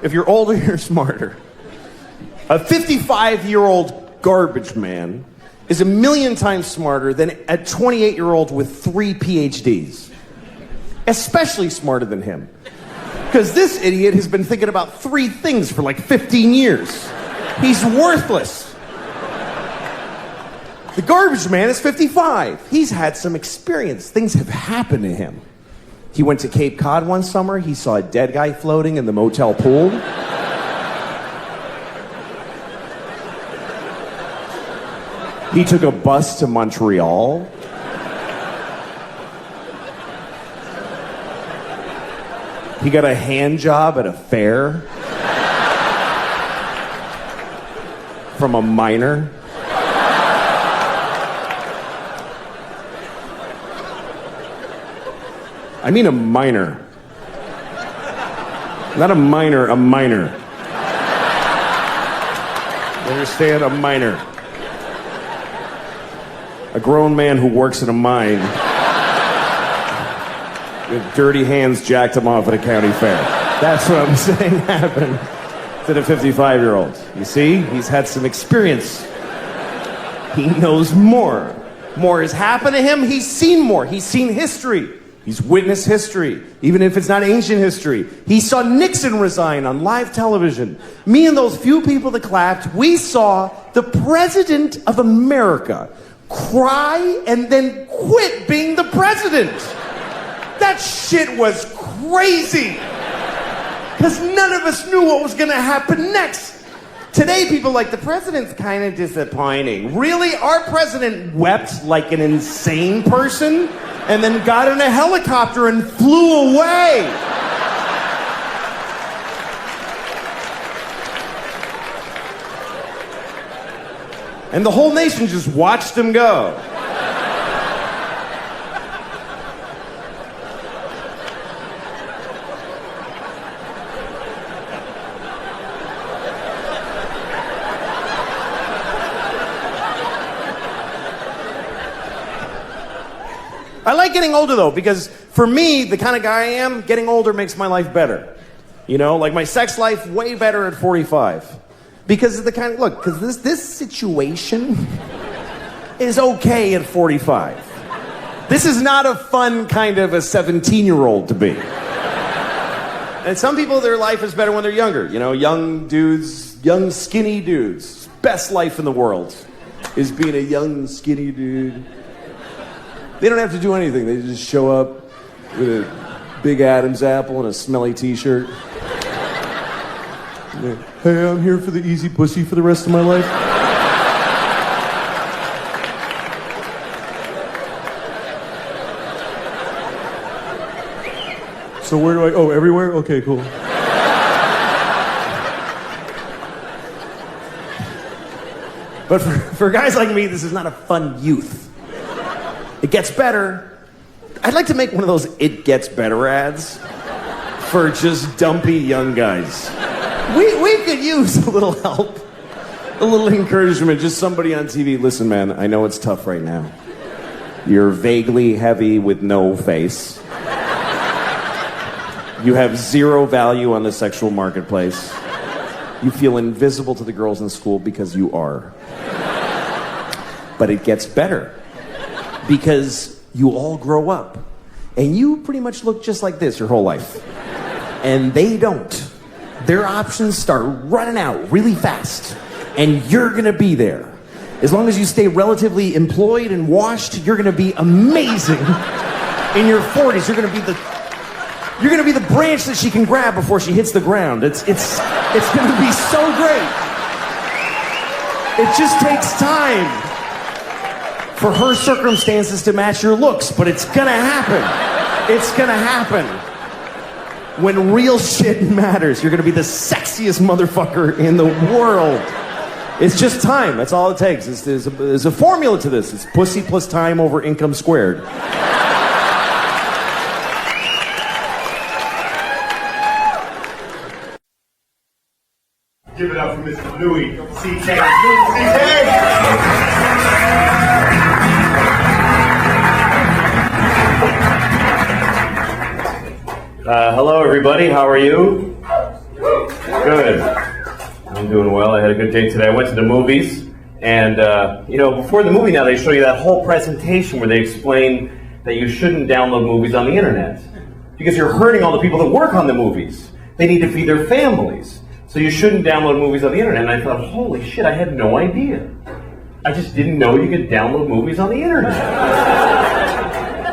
if you're older, you're smarter. A 55-year-old garbage man is 1,000,000 times smarter than a 28-year-old with 3 PhDs. Especially smarter than him. Because this idiot has been thinking about 3 things for like 15 years. He's worthless. The garbage man is 55. He's had some experience. Things have happened to him. He went to Cape Cod one summer. He saw a dead guy floating in the motel pool. He took a bus to Montreal. He got a hand job at a fair from a miner. I mean a minor. Not a minor, a minor. You understand? A minor. A grown man who works in a mine with dirty hands jacked him off at a county fair. That's what I'm saying happened to the 55-year-old. You see? He's had some experience. He knows more. More has happened to him. He's seen more. He's seen history. He's witnessed history, even if it's not ancient history. He saw Nixon resign on live television. Me and those few people that clapped, we saw the President of America cry and then quit being the president. That shit was crazy. Because none of us knew what was going to happen next. Today, people like, the president's kind of disappointing. Really? Our president wept like an insane person and then got in a helicopter and flew away. And the whole nation just watched him go. I like getting older, though, because for me, the kind of guy I am, getting older makes my life better. You know, like my sex life, way better at 45. Because of the kind of, look, because this situation is okay at 45. This is not a fun kind of a 17-year-old to be. And some people, their life is better when they're younger. You know, young dudes, young skinny dudes. Best life in the world is being a young skinny dude. They don't have to do anything. They just show up with a big Adam's apple and a smelly t-shirt. Hey, I'm here for the easy pussy for the rest of my life. So where do I... Oh, everywhere? Okay, cool. But for guys like me, this is not a fun youth. It gets better. I'd like to make one of those It Gets Better ads for just dumpy young guys. We could use a little help, a little encouragement, just somebody on TV. Listen, man, I know it's tough right now. You're vaguely heavy with no face. You have zero value on the sexual marketplace. You feel invisible to the girls in school because you are. But it gets better. Because you all grow up. And you pretty much look just like this your whole life. And they don't. Their options start running out really fast. And you're gonna be there. As long as you stay relatively employed and washed, you're gonna be amazing. In your 40s, you're gonna be the branch that she can grab before she hits the ground. It's gonna be so great. It just takes time for her circumstances to match your looks, but it's gonna happen. It's gonna happen. When real shit matters, you're gonna be the sexiest motherfucker in the world. It's just time, that's all it takes. There's a formula to this. It's pussy plus time over income squared. Give it up for Mr. Louis C.K. Hello, everybody. How are you? Good. I'm doing well. I had a good day today. I went to the movies, and before the movie now, they show you that whole presentation where they explain that you shouldn't download movies on the internet because you're hurting all the people that work on the movies. They need to feed their families. So you shouldn't download movies on the internet. And I thought, holy shit, I had no idea. I just didn't know you could download movies on the internet.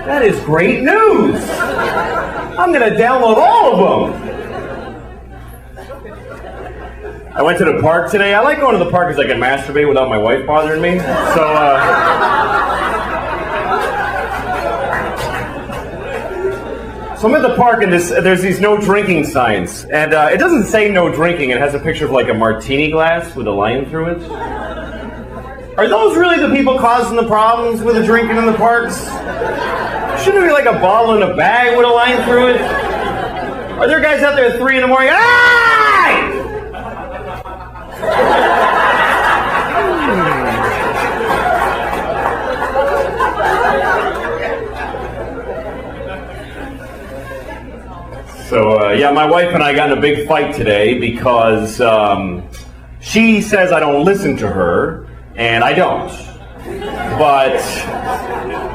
That is great news. I'm going to download all of them. I went to the park today. I like going to the park because I can masturbate without my wife bothering me. So I'm at the park and there's these no drinking signs. And it doesn't say no drinking. It has a picture of like a martini glass with a line through it. Are those really the people causing the problems with the drinking in the parks? Shouldn't it be like a bottle in a bag with a line through it? Are there guys out there at 3 in the morning? Hey! So, my wife and I got in a big fight today because she says I don't listen to her, and I don't. But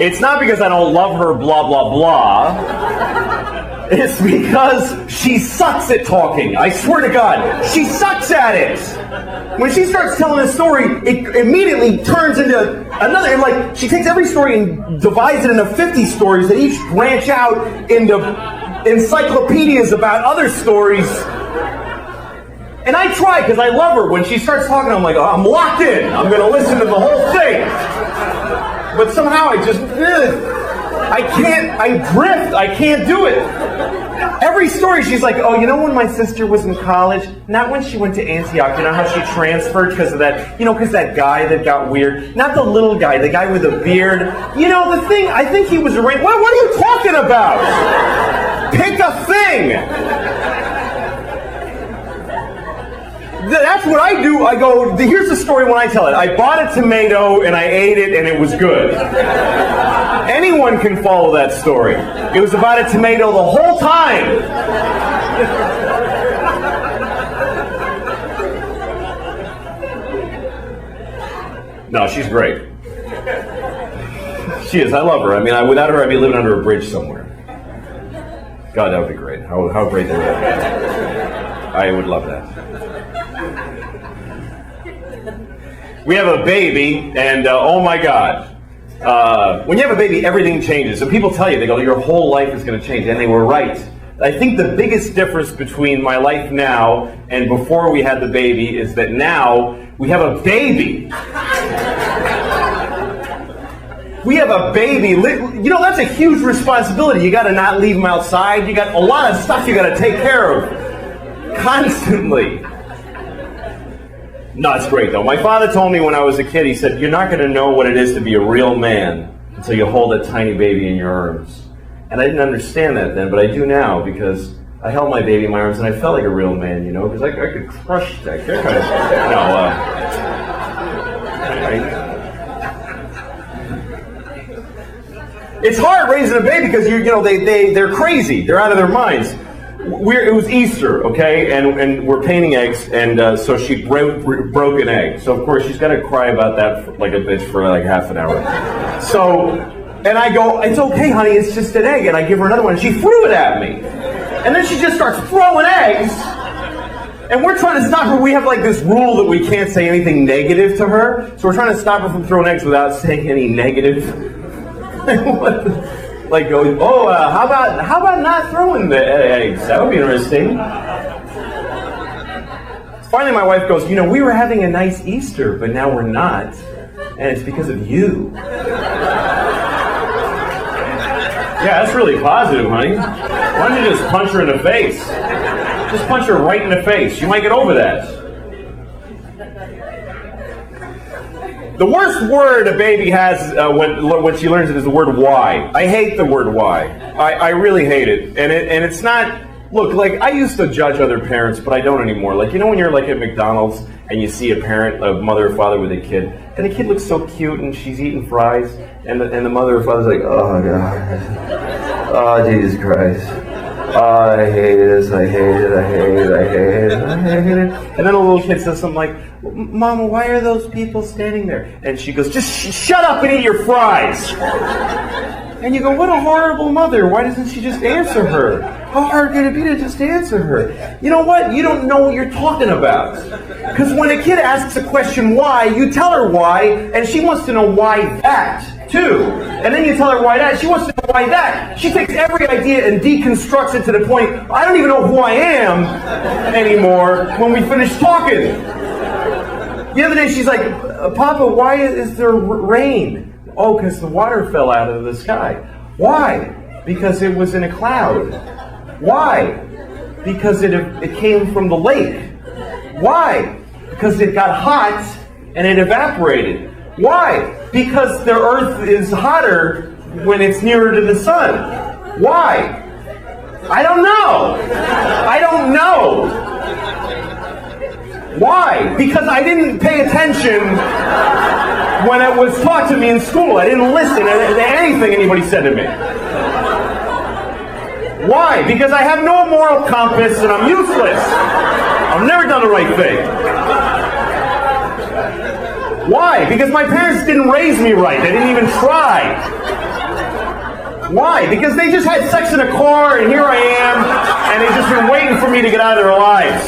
it's not because I don't love her, blah, blah, blah. It's because she sucks at talking. I swear to God, she sucks at it. When she starts telling a story, it immediately turns into another. Like, she takes every story and divides it into 50 stories that each branch out into encyclopedias about other stories. And I try because I love her. When she starts talking, I'm like, oh, I'm locked in. I'm going to listen to the whole thing. But somehow I drift. I can't do it. Every story she's like, oh, you know when my sister was in college? Not when she went to Antioch. You know how she transferred because of that, because that guy that got weird. Not the little guy, the guy with the beard. The thing, I think he was arranged. What are you talking about? Pick a thing. That's what I do. I go, here's the story when I tell it. I bought a tomato and I ate it and it was good. Anyone can follow that story. It was about a tomato the whole time. No, she's great. She is. I love her. I mean, without her, I'd be living under a bridge somewhere. God, that would be great. How great that would be. I would love that. We have a baby, and oh my God. When you have a baby, everything changes. And people tell you, they go, your whole life is going to change. And they were right. I think the biggest difference between my life now and before we had the baby is that now we have a baby. We have a baby. That's a huge responsibility. You got to not leave him outside. You got a lot of stuff you got to take care of constantly. No, it's great, though. My father told me when I was a kid, he said, you're not going to know what it is to be a real man until you hold a tiny baby in your arms. And I didn't understand that then, but I do now, because I held my baby in my arms and I felt like a real man, because I could crush that. It's hard raising a baby because they're crazy. They're out of their minds. It was Easter, okay, and we're painting eggs, and so she broke an egg. So of course she's got to cry about that like a bitch for like half an hour. So, and I go, it's okay, honey, it's just an egg, and I give her another one, and she threw it at me, and then she just starts throwing eggs, and we're trying to stop her. We have like this rule that we can't say anything negative to her, so we're trying to stop her from throwing eggs without saying any negative. Like going, how about not throwing the eggs? That would be interesting. Finally, my wife goes, we were having a nice Easter, but now we're not, and it's because of you. Yeah, that's really positive, honey. Why don't you just punch her in the face? Just punch her right in the face. You might get over that. The worst word a baby has when she learns it is the word why. I hate the word why. I really hate it. And it's not, look, like I used to judge other parents, but I don't anymore. Like, when you're like at McDonald's and you see a parent, a mother or father with a kid, and the kid looks so cute and she's eating fries, and the mother or father's like, oh God, oh Jesus Christ. I hate this, I hate it, I hate it, I hate it, I hate it. And then a little kid says something like, Mama, why are those people standing there? And she goes, just shut up and eat your fries. And you go, what a horrible mother. Why doesn't she just answer her? How hard can it be to just answer her? You know what? You don't know what you're talking about. Because when a kid asks a question why, you tell her why, and she wants to know why that, too. And then you tell her why that, she wants to know why that. She takes every idea and deconstructs it to the point, I don't even know who I am anymore when we finish talking. The other day she's like, Papa, why is there rain? Oh, because the water fell out of the sky. Why? Because it was in a cloud. Why? Because it came from the lake. Why? Because it got hot and it evaporated. Why? Because the earth is hotter when it's nearer to the sun. Why? I don't know. I don't know. Why? Because I didn't pay attention when it was taught to me in school. I didn't listen to anything anybody said to me. Why? Because I have no moral compass and I'm useless. I've never done the right thing. Why? Because my parents didn't raise me right. They didn't even try. Why? Because they just had sex in a car and here I am and they've just been waiting for me to get out of their lives.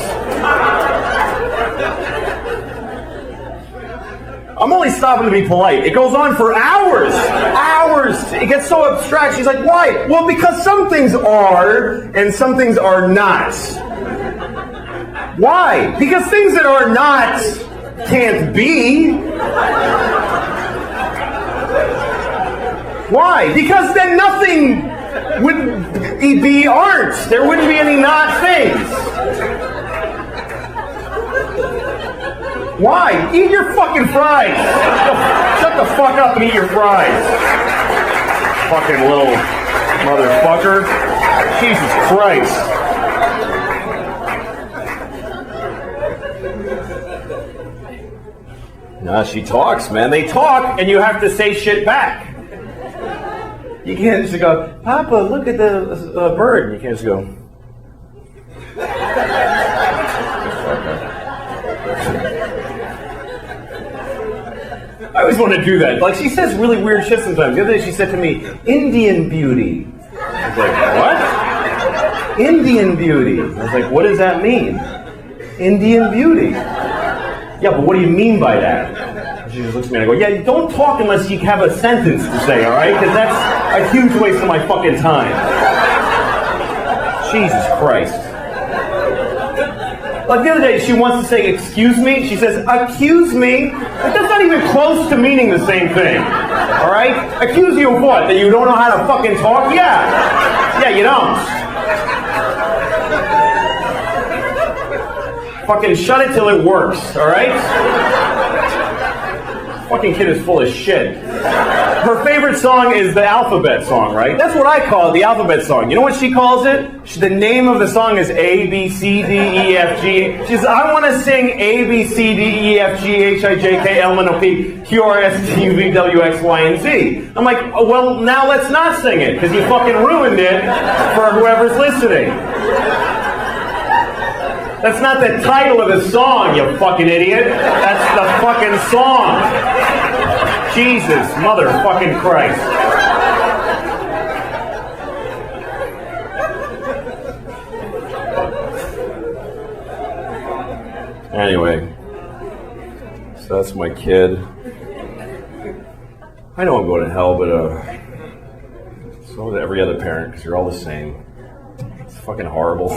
I'm only stopping to be polite. It goes on for hours. Hours. It gets so abstract. She's like, why? Well, because some things are and some things are not. Why? Because things that are not can't be. Why? Because then nothing would be aren't. There wouldn't be any not things. Why? Eat your fucking fries. Shut the fuck up and eat your fries. Fucking little motherfucker. Jesus Christ. Nah, she talks, man. They talk and you have to say shit back. You can't just go, Papa, look at the bird. You can't just go. I always want to do that. Like, she says really weird shit sometimes. The other day she said to me, Indian beauty. I was like, what? Indian beauty. I was like, what does that mean? Indian beauty. Yeah, but what do you mean by that? She just looks at me and I go, yeah, don't talk unless you have a sentence to say, all right? Because that's a huge waste of my fucking time. Jesus Christ. Like the other day, she wants to say, excuse me. She says, accuse me. Like, that's not even close to meaning the same thing. All right? Accuse you of what? That you don't know how to fucking talk? Yeah. Yeah, you don't. Fucking shut it till it works, all right? Fucking kid is full of shit. Her favorite song is the alphabet song, right? That's what I call it, the alphabet song. You know what she calls it? The name of the song is A, B, C, D, E, F, G. She says, I want to sing A, B, C, D, E, F, G, H, I, J, K, L, M, N, O, P, Q, R, S, T, U, V, W, X, Y, and Z. I'm like, oh, well, now let's not sing it, because you fucking ruined it for whoever's listening. That's not the title of the song, you fucking idiot. That's the fucking song. Jesus, motherfucking Christ. Anyway, so that's my kid. I know I'm going to hell, but so is every other parent, because you're all the same. It's fucking horrible.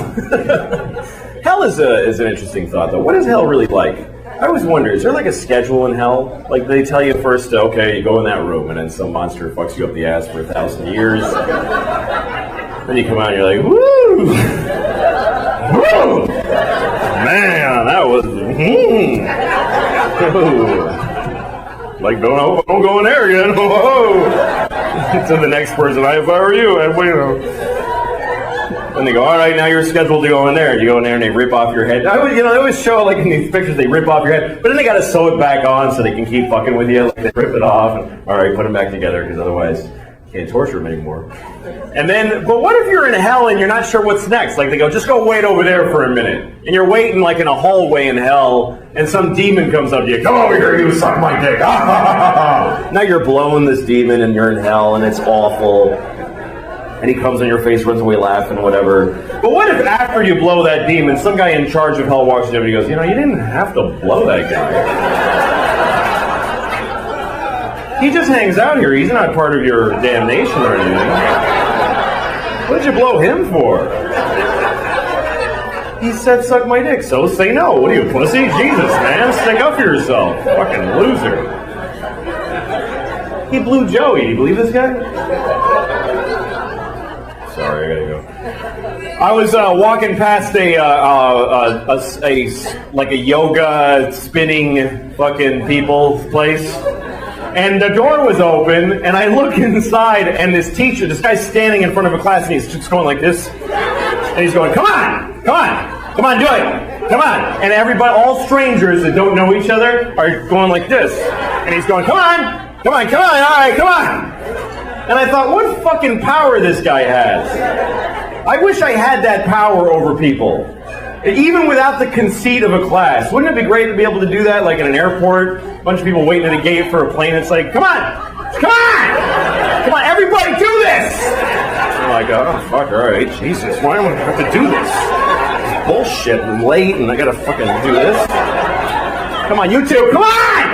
Hell is an interesting thought, though. What is hell really like? I always wonder, is there like a schedule in hell? Like they tell you first, okay, you go in that room, and then some monster fucks you up the ass for 1,000 years. Then you come out and you're like, woo! Woo! Man, that was... Like, don't go in there again. To the next person, if I were you, I'd wait. And they go, all right, now you're scheduled to go in there. And you go in there and they rip off your head. They always show, like in these pictures, they rip off your head. But then they got to sew it back on so they can keep fucking with you. Like they rip it off. And, all right, put them back together because otherwise can't torture him anymore. And then, but what if you're in hell and you're not sure what's next? Like they go, just go wait over there for a minute. And you're waiting like in a hallway in hell, and some demon comes up to you, come over here, you suck my dick. Now you're blowing this demon and you're in hell and it's awful. And he comes on your face, runs away laughing, whatever. But what if after you blow that demon, some guy in charge of hell walks you up and he goes, you know, you didn't have to blow that guy. He just hangs out here. He's not part of your damnation or anything. What did you blow him for? He said, suck my dick, so say no. What are you, pussy? Jesus, man, stick up for yourself. Fucking loser. He blew Joey. Do you believe this guy? Sorry, I gotta go. I was walking past a yoga spinning fucking people place. And the door was open, and I look inside, and this guy's standing in front of a class, and he's just going like this. And he's going, come on, do it, come on. And everybody, all strangers that don't know each other, are going like this. And he's going, come on, all right, come on. And I thought, what fucking power this guy has. I wish I had that power over people. Even without the conceit of a class. Wouldn't it be great to be able to do that, like in an airport? A bunch of people waiting at a gate for a plane. It's like, come on, everybody do this! I'm like, oh, fuck, all right, Jesus, why am I have to do this? It's bullshit and late, and I gotta fucking do this. Come on, you two, come on!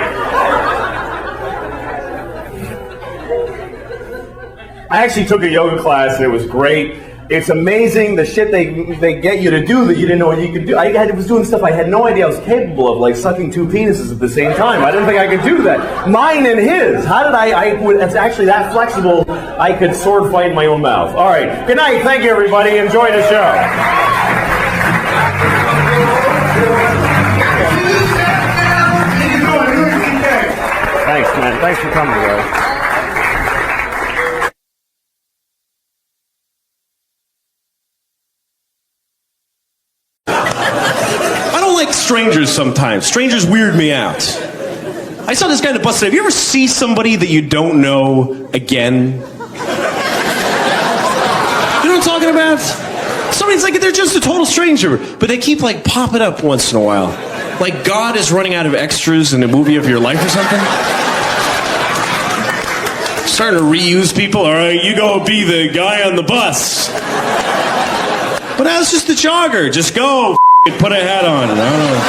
I actually took a yoga class, and it was great. It's amazing the shit they get you to do that you didn't know you could do. I was doing stuff I had no idea I was capable of, like sucking two penises at the same time. I didn't think I could do that. Mine and his. How did it's actually that flexible, I could sword fight in my own mouth. All right. Good night. Thank you, everybody. Enjoy the show. Thanks, man. Thanks for coming, guys. Strangers sometimes. Strangers weird me out. I saw this guy in the bus today. Have you ever see somebody that you don't know again? You know what I'm talking about? Somebody's like, they're just a total stranger, but they keep like popping up once in a while. Like God is running out of extras in a movie of your life or something. Starting to reuse people. All right, you go be the guy on the bus. But now it's just the jogger. Just go. Put a hat on. I don't know.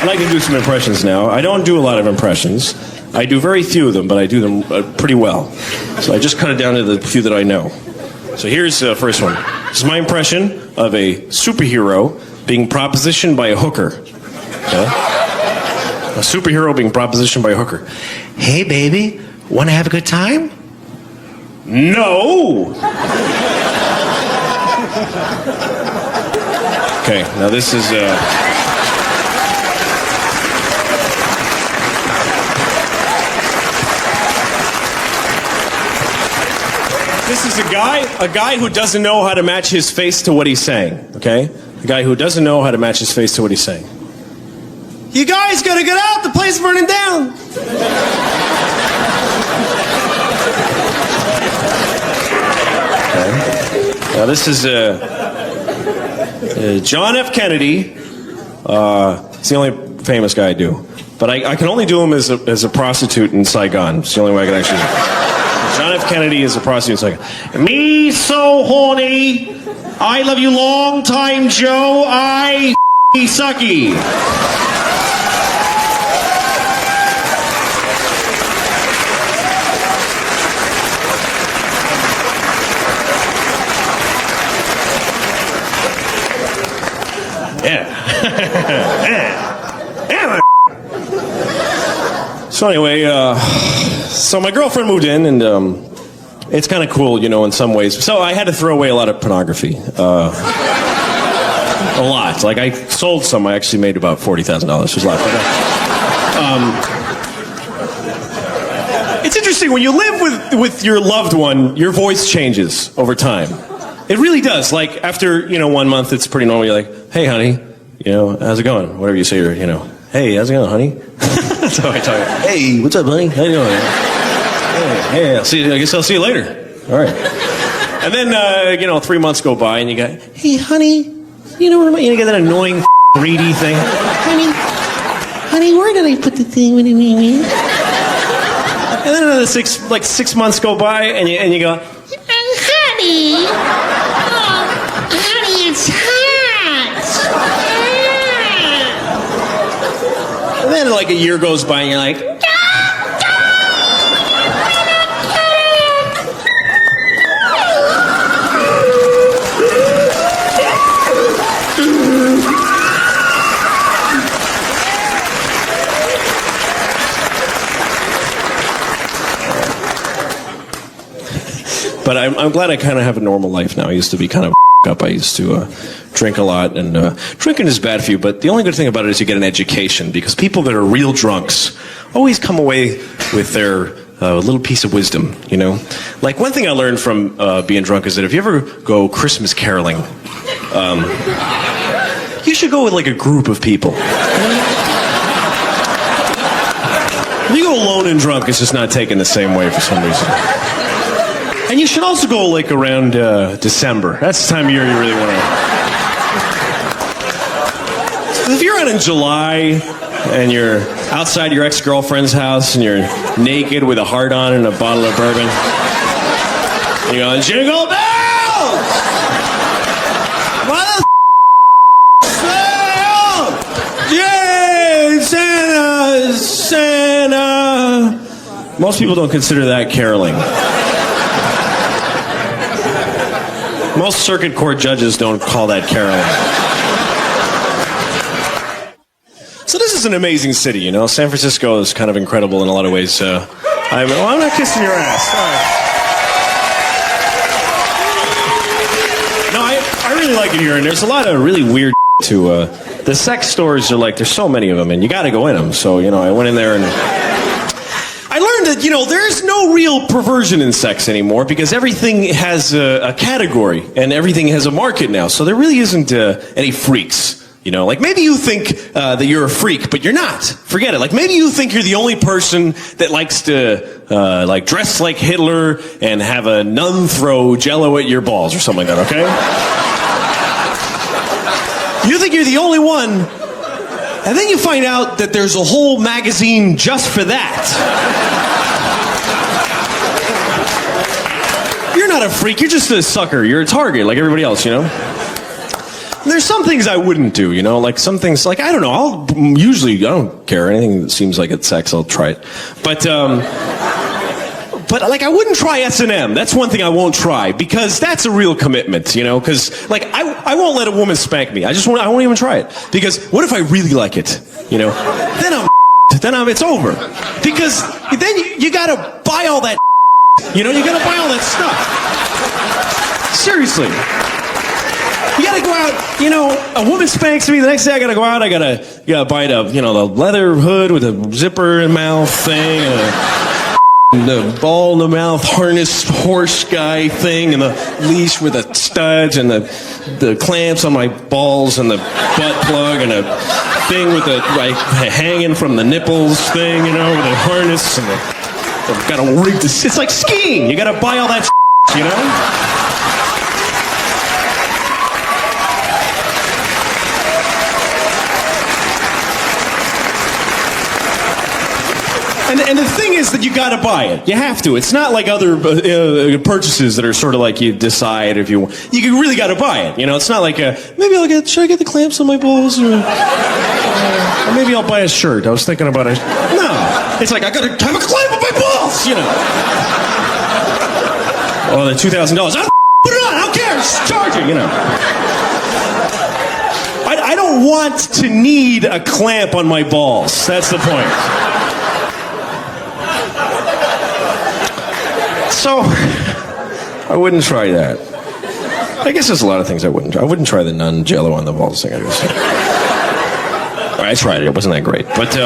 I'd like to do some impressions now. I don't do a lot of impressions. I do very few of them, but I do them pretty well. So I just cut it down to the few that I know. So here's the first one. This is my impression of a superhero being propositioned by a hooker. Okay? A superhero being propositioned by a hooker. Hey, baby, want to have a good time? No! Okay, now this is... This is a guy who doesn't know how to match his face to what he's saying, okay? A guy who doesn't know how to match his face to what he's saying. You guys gotta get out, the place is burning down. Okay. Now this is John F. Kennedy. It's the only famous guy I do. But I can only do him as a prostitute in Saigon. It's the only way I can actually do it. John F. Kennedy is a prostitute in Saigon. Me so horny. I love you long time, Joe. I sucky. So anyway, so my girlfriend moved in, and it's kind of cool, you know, in some ways. So I had to throw away a lot of pornography. A lot. Like, I sold some. I actually made about $40,000. It was a lot. It's interesting, when you live with your loved one, your voice changes over time. It really does. Like, after, 1 month, it's pretty normal. You're like, hey, honey, how's it going? Whatever you say, hey, how's it going, honey? That's how I talk. Hey, what's up, honey? How you doing? Hey, I guess I'll see you later. All right. And then, 3 months go by, and you go, hey, honey, you get that annoying greedy thing. Honey, where did I put the thing? And then another 6 months go by, and you go, honey, honey, it's hot. And then like a year goes by, and you're like, but I'm glad I kind of have a normal life now. I used to be kind of up. I used to drink a lot, and drinking is bad for you, but the only good thing about it is you get an education, because people that are real drunks always come away with their little piece of wisdom, Like, one thing I learned from being drunk is that if you ever go Christmas caroling, you should go with, like, a group of people. If you go alone and drunk, it's just not taken the same way for some reason. And you should also go, like, around December. That's the time of year you really want to. So if you're out in July and you're outside your ex-girlfriend's house and you're naked with a heart on and a bottle of bourbon, you go, jingle bells! What the Yay! Santa! Most people don't consider that caroling. Most circuit court judges don't call that caroling. So this is an amazing city, San Francisco is kind of incredible in a lot of ways. I'm not kissing your ass. Sorry. No, I really like it here, and there's a lot of really weird to the sex stores are like, there's so many of them, and you got to go in them. So, I went in there and I learned that, there's no real perversion in sex anymore, because everything has a category and everything has a market now. So there really isn't any freaks. Like, maybe you think that you're a freak, but you're not. Forget it. Like, maybe you think you're the only person that likes to like dress like Hitler and have a nun throw Jello at your balls or something like that. Okay? You think you're the only one, and then you find out that there's a whole magazine just for that. You're not a freak, you're just a sucker. You're a target like everybody else, There's some things I wouldn't do, like some things, like, I don't know, I don't care. Anything that seems like it's sex, I'll try it. But like, I wouldn't try S&M. That's one thing I won't try, because that's a real commitment, because, like, I won't let a woman spank me. I won't even try it. Because what if I really like it, Then it's over. Because then you gotta buy all that, you gotta buy all that stuff. Seriously. You gotta go out, a woman spanks me, the next day I gotta go out, I gotta buy the leather hood with a zipper in mouth thing, and the ball in the mouth harness horse guy thing, and the leash with the studs, and the clamps on my balls, and the butt plug, and a thing with the, like, hanging from the nipples thing, with a harness, and I've gotta rig this. It's like skiing, you gotta buy all that And the thing is that you got to buy it. You have to. It's not like other purchases that are sort of like you decide if you want. You really got to buy it. It's not like maybe should I get the clamps on my balls, or maybe I'll buy a shirt. I was thinking about it. No, it's like I got to have a clamp on my balls. Oh, the $2,000. I'll put it on. I don't care. It's charging. I don't want to need a clamp on my balls. That's the point. So, I wouldn't try that. I guess there's a lot of things I wouldn't try. I wouldn't try the nun Jello on the balls thing. I tried it. It wasn't that great. But,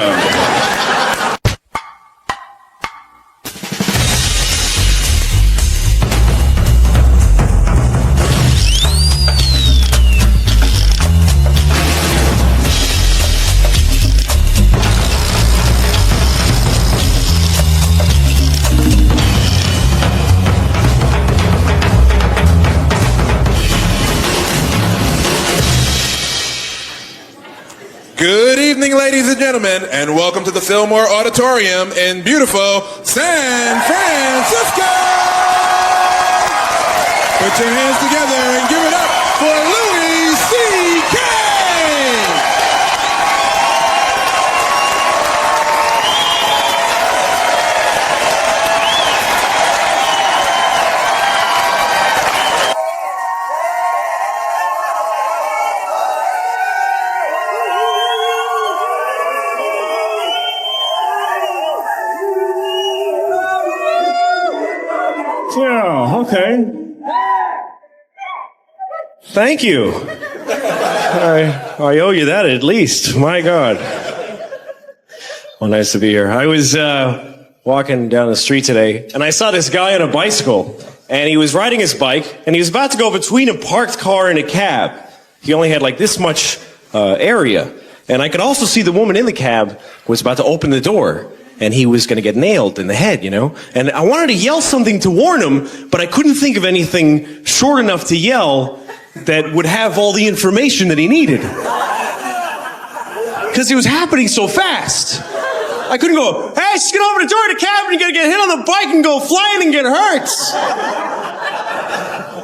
evening, ladies and gentlemen, and welcome to the Fillmore Auditorium in beautiful San Francisco! Put your hands together and give it up for Louis C.K. Yeah, okay. Thank you. I owe you that at least. My God. Well, nice to be here. I was walking down the street today, and I saw this guy on a bicycle, and he was riding his bike, and he was about to go between a parked car and a cab. He only had like this much area, and I could also see the woman in the cab was about to open the door. And he was going to get nailed in the head, you know? And I wanted to yell something to warn him, but I couldn't think of anything short enough to yell that would have all the information that he needed. Because it was happening so fast. I couldn't go, hey, just get over the door of the cab and you're going to get hit on the bike and go flying and get hurt.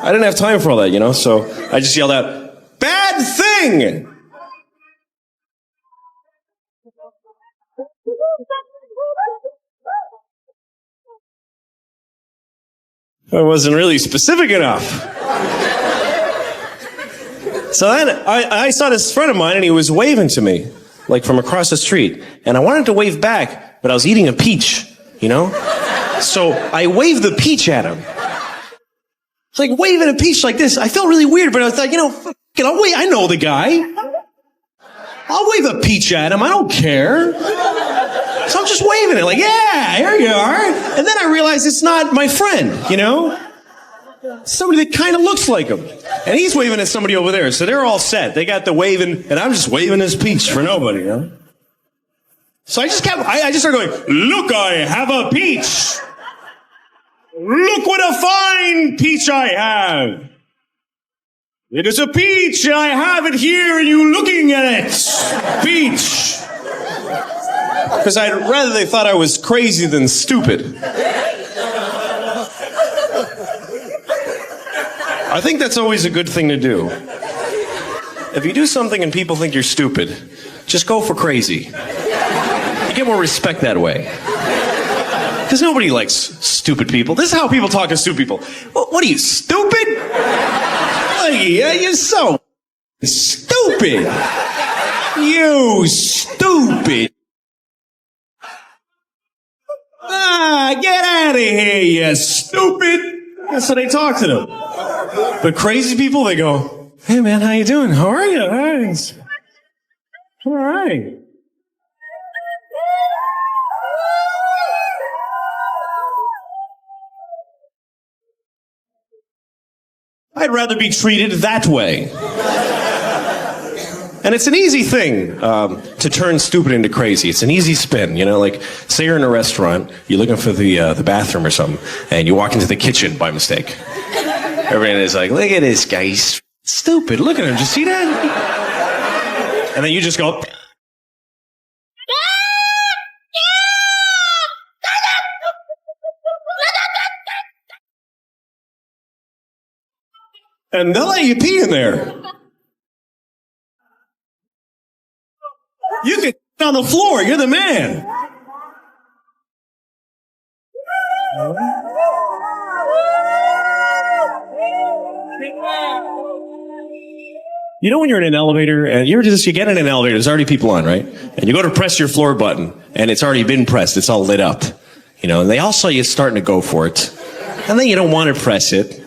I didn't have time for all that, you know? So I just yelled out, bad thing! I wasn't really specific enough. So then I saw this friend of mine and he was waving to me, like from across the street. And I wanted to wave back, but I was eating a peach, you know? So I waved the peach at him. It's like waving a peach like this. I felt really weird, but I was like, you know, I'll wait. I know the guy. I'll wave a peach at him. I don't care. So I'm just waving it like, yeah, here you are. And then I realized it's not my friend, you know? It's somebody that kind of looks like him. And he's waving at somebody over there. So they're all set. They got the waving, and I'm just waving this peach for nobody, you know? So I just started going, look, I have a peach. Look what a fine peach I have. It is a peach, and I have it here, and you looking at it. Peach. Because I'd rather they thought I was crazy than stupid. I think that's always a good thing to do. If you do something and people think you're stupid, just go for crazy. You get more respect that way. Because nobody likes stupid people. This is how people talk to stupid people. What are you, stupid? Yeah, you're so stupid. You stupid. Get out of here, you stupid. That's how they talk to them. But crazy people, they go, hey man, how you doing? How are you? Thanks. All right. I'd rather be treated that way. And it's an easy thing to turn stupid into crazy. It's an easy spin, you know, like say you're in a restaurant, you're looking for the bathroom or something, and you walk into the kitchen by mistake. Everyone is like, look at this guy, he's stupid, look at him, did you see that? And then you just go... And they'll let you pee in there. You can on the floor. You're the man. You know when you're in an elevator and you get in an elevator, there's already people on, right? And you go to press your floor button and it's already been pressed. It's all lit up, you know, and they all saw you starting to go for it. And then you don't want to press it.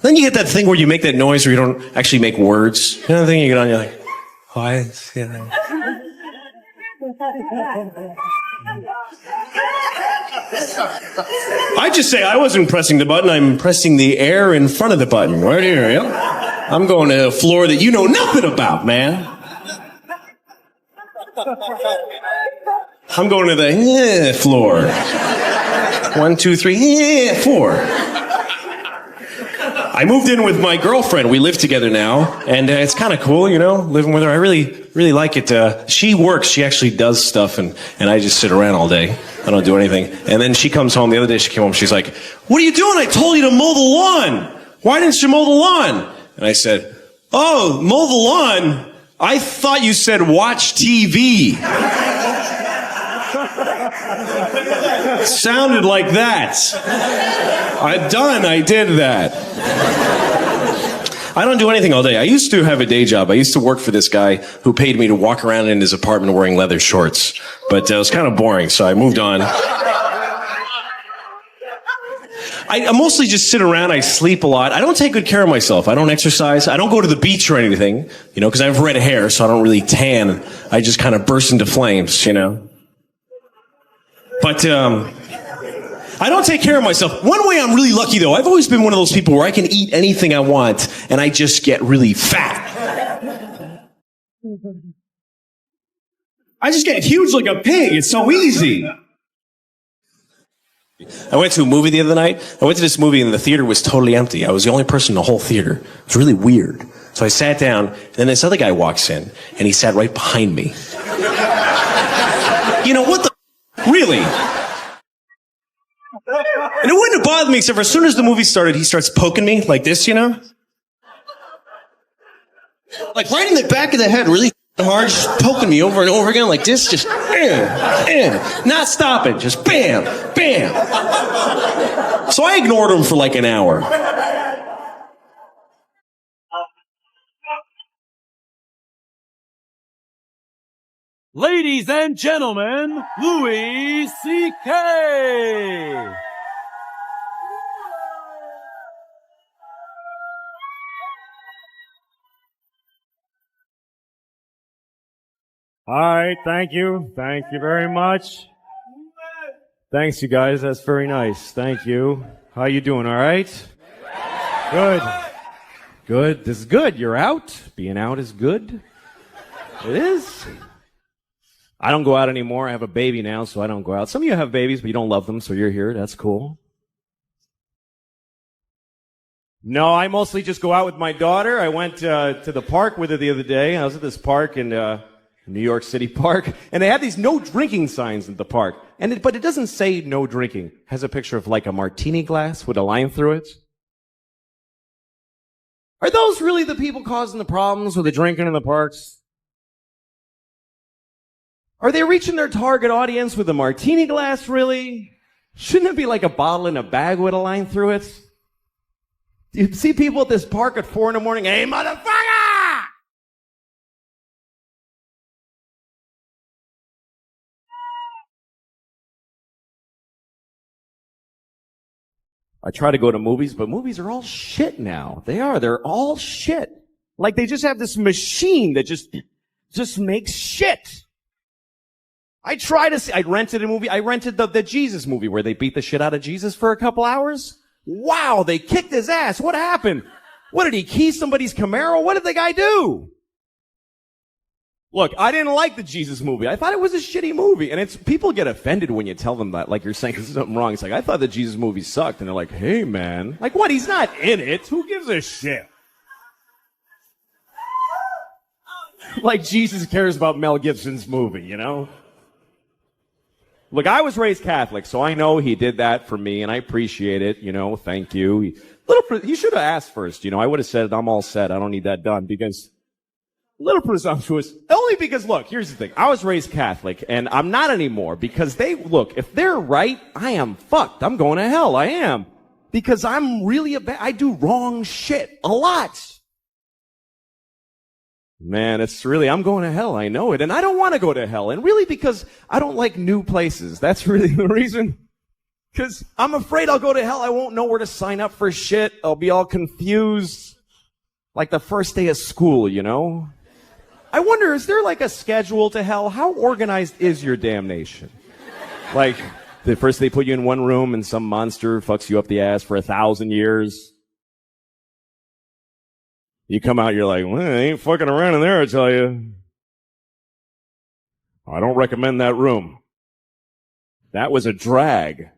Then you get that thing where you make that noise where you don't actually make words. You know the thing you get on, you're like, why? You know. I just say I wasn't pressing the button, I'm pressing the air in front of the button. Right here, yeah. I'm going to a floor that you know nothing about, man. I'm going to the floor. 1, 2, 3, 4. I moved in with my girlfriend. We live together now, and it's kind of cool, you know, living with her. I really like it. She works. She actually does stuff, and I just sit around all day. I don't do anything. And then she comes home. The other day she came home. She's like, "What are you doing? I told you to mow the lawn. Why didn't you mow the lawn?" And I said, "Oh, mow the lawn? I thought you said watch TV." Sounded like that. I did that. I don't do anything all day. I used to have a day job. I used to work for this guy who paid me to walk around in his apartment wearing leather shorts. But it was kind of boring, so I moved on. I mostly just sit around. I sleep a lot. I don't take good care of myself. I don't exercise. I don't go to the beach or anything, you know, because I have red hair, so I don't really tan. I just kind of burst into flames, you know. But I don't take care of myself. One way I'm really lucky, though, I've always been one of those people where I can eat anything I want, and I just get really fat. I just get huge like a pig. It's so easy. I went to a movie the other night. I went to this movie, and the theater was totally empty. I was the only person in the whole theater. It was really weird. So I sat down, and then this other guy walks in, and he sat right behind me. You know, what the... Really? And it wouldn't have bothered me, except for as soon as the movie started, he starts poking me like this, you know? Like right in the back of the head, really hard, just poking me over and over again like this, just bam, not stopping, just bam, bam. So I ignored him for like an hour. Ladies and gentlemen, Louis C.K. All right, thank you. Thank you very much. Thanks, you guys. That's very nice. Thank you. How you doing, all right? Good. Good. This is good. You're out. Being out is good. It is. I don't go out anymore. I have a baby now, so I don't go out. Some of you have babies, but you don't love them, so you're here. That's cool. No, I mostly just go out with my daughter. I went to the park with her the other day. I was at this park in New York City Park, and they had these no drinking signs at the park. But it doesn't say no drinking. It has a picture of like a martini glass with a line through it. Are those really the people causing the problems with the drinking in the parks? Are they reaching their target audience with a martini glass, really? Shouldn't it be like a bottle in a bag with a line through it? Do you see people at this park at 4 a.m, hey, motherfucker! I try to go to movies, but movies are all shit now. They are. They're all shit. Like they just have this machine that just makes shit. I rented a movie. I rented the Jesus movie where they beat the shit out of Jesus for a couple hours. Wow, they kicked his ass. What happened? What, did he key somebody's Camaro? What did the guy do? Look, I didn't like the Jesus movie. I thought it was a shitty movie. And people get offended when you tell them that, like you're saying there's something wrong. It's like, I thought the Jesus movie sucked. And they're like, hey man. Like what? He's not in it. Who gives a shit? Like Jesus cares about Mel Gibson's movie, you know? Look, I was raised Catholic, so I know he did that for me, and I appreciate it, you know, thank you. He should have asked first, you know, I would have said, I'm all set, I don't need that done, because, a little presumptuous, only because, look, here's the thing, I was raised Catholic, and I'm not anymore, because look, if they're right, I am fucked, I'm going to hell, I am, because I'm really I do wrong shit, a lot. Man, I'm going to hell, I know it, and I don't want to go to hell, and really because I don't like new places, that's really the reason, because I'm afraid I'll go to hell, I won't know where to sign up for shit, I'll be all confused, like the first day of school, you know? I wonder, is there like a schedule to hell? How organized is your damnation? Like, the first they put you in one room and some monster fucks you up the ass for 1,000 years. You come out, you're like, well, I ain't fucking around in there, I tell you. I don't recommend that room. That was a drag.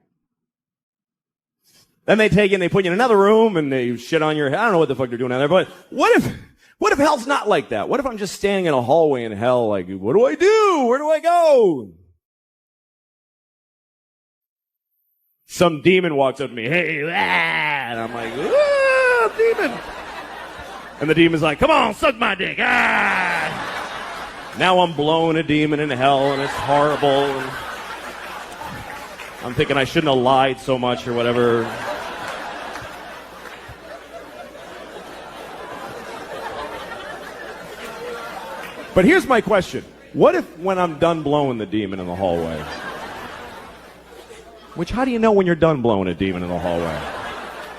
Then they take you and they put you in another room and they shit on your head. I don't know what the fuck they're doing down there, but what if hell's not like that? What if I'm just standing in a hallway in hell like, what do I do? Where do I go? Some demon walks up to me, hey, ah, and I'm like, ah, demon. And the demon's like, come on, suck my dick, ah. Now I'm blowing a demon in hell and it's horrible. And I'm thinking I shouldn't have lied so much or whatever. But here's my question. What if when I'm done blowing the demon in the hallway? Which, how do you know when you're done blowing a demon in the hallway?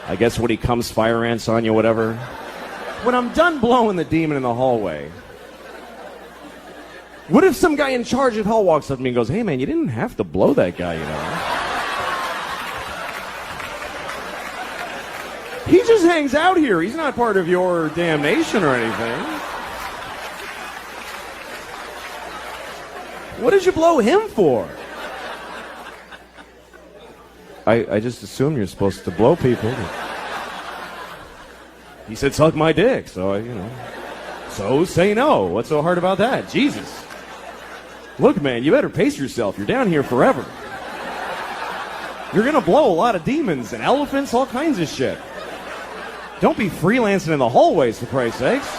I guess when he comes fire ants on you, whatever. When I'm done blowing the demon in the hallway, what if some guy in charge of hell walks up to me and goes, hey man, you didn't have to blow that guy, you know? He just hangs out here. He's not part of your damnation or anything. What did you blow him for? I just assume you're supposed to blow people. He said, suck my dick, so so say no. What's so hard about that? Jesus. Look, man, you better pace yourself. You're down here forever. You're gonna blow a lot of demons and elephants, all kinds of shit. Don't be freelancing in the hallways, for Christ's sakes.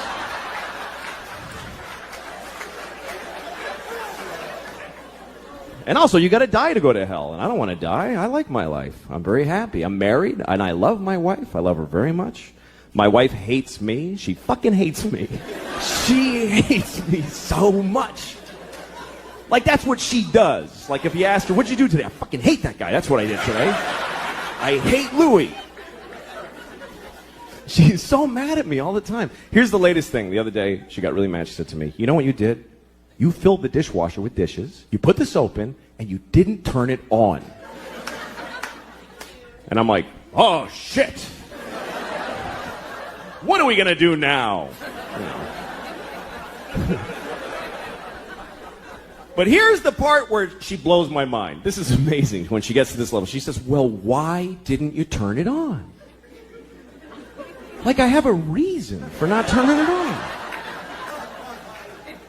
And also, you gotta die to go to hell, and I don't want to die. I like my life. I'm very happy. I'm married, and I love my wife. I love her very much. My wife hates me. She fucking hates me. She hates me so much. Like, that's what she does. Like, if you asked her, what'd you do today? I fucking hate that guy. That's what I did today. I hate Louis. She's so mad at me all the time. Here's the latest thing. The other day, she got really mad. She said to me, you know what you did? You filled the dishwasher with dishes, you put the soap in, and you didn't turn it on. And I'm like, oh, shit. What are we going to do now? But here's the part where she blows my mind. This is amazing when she gets to this level. She says, well, why didn't you turn it on? Like I have a reason for not turning it on.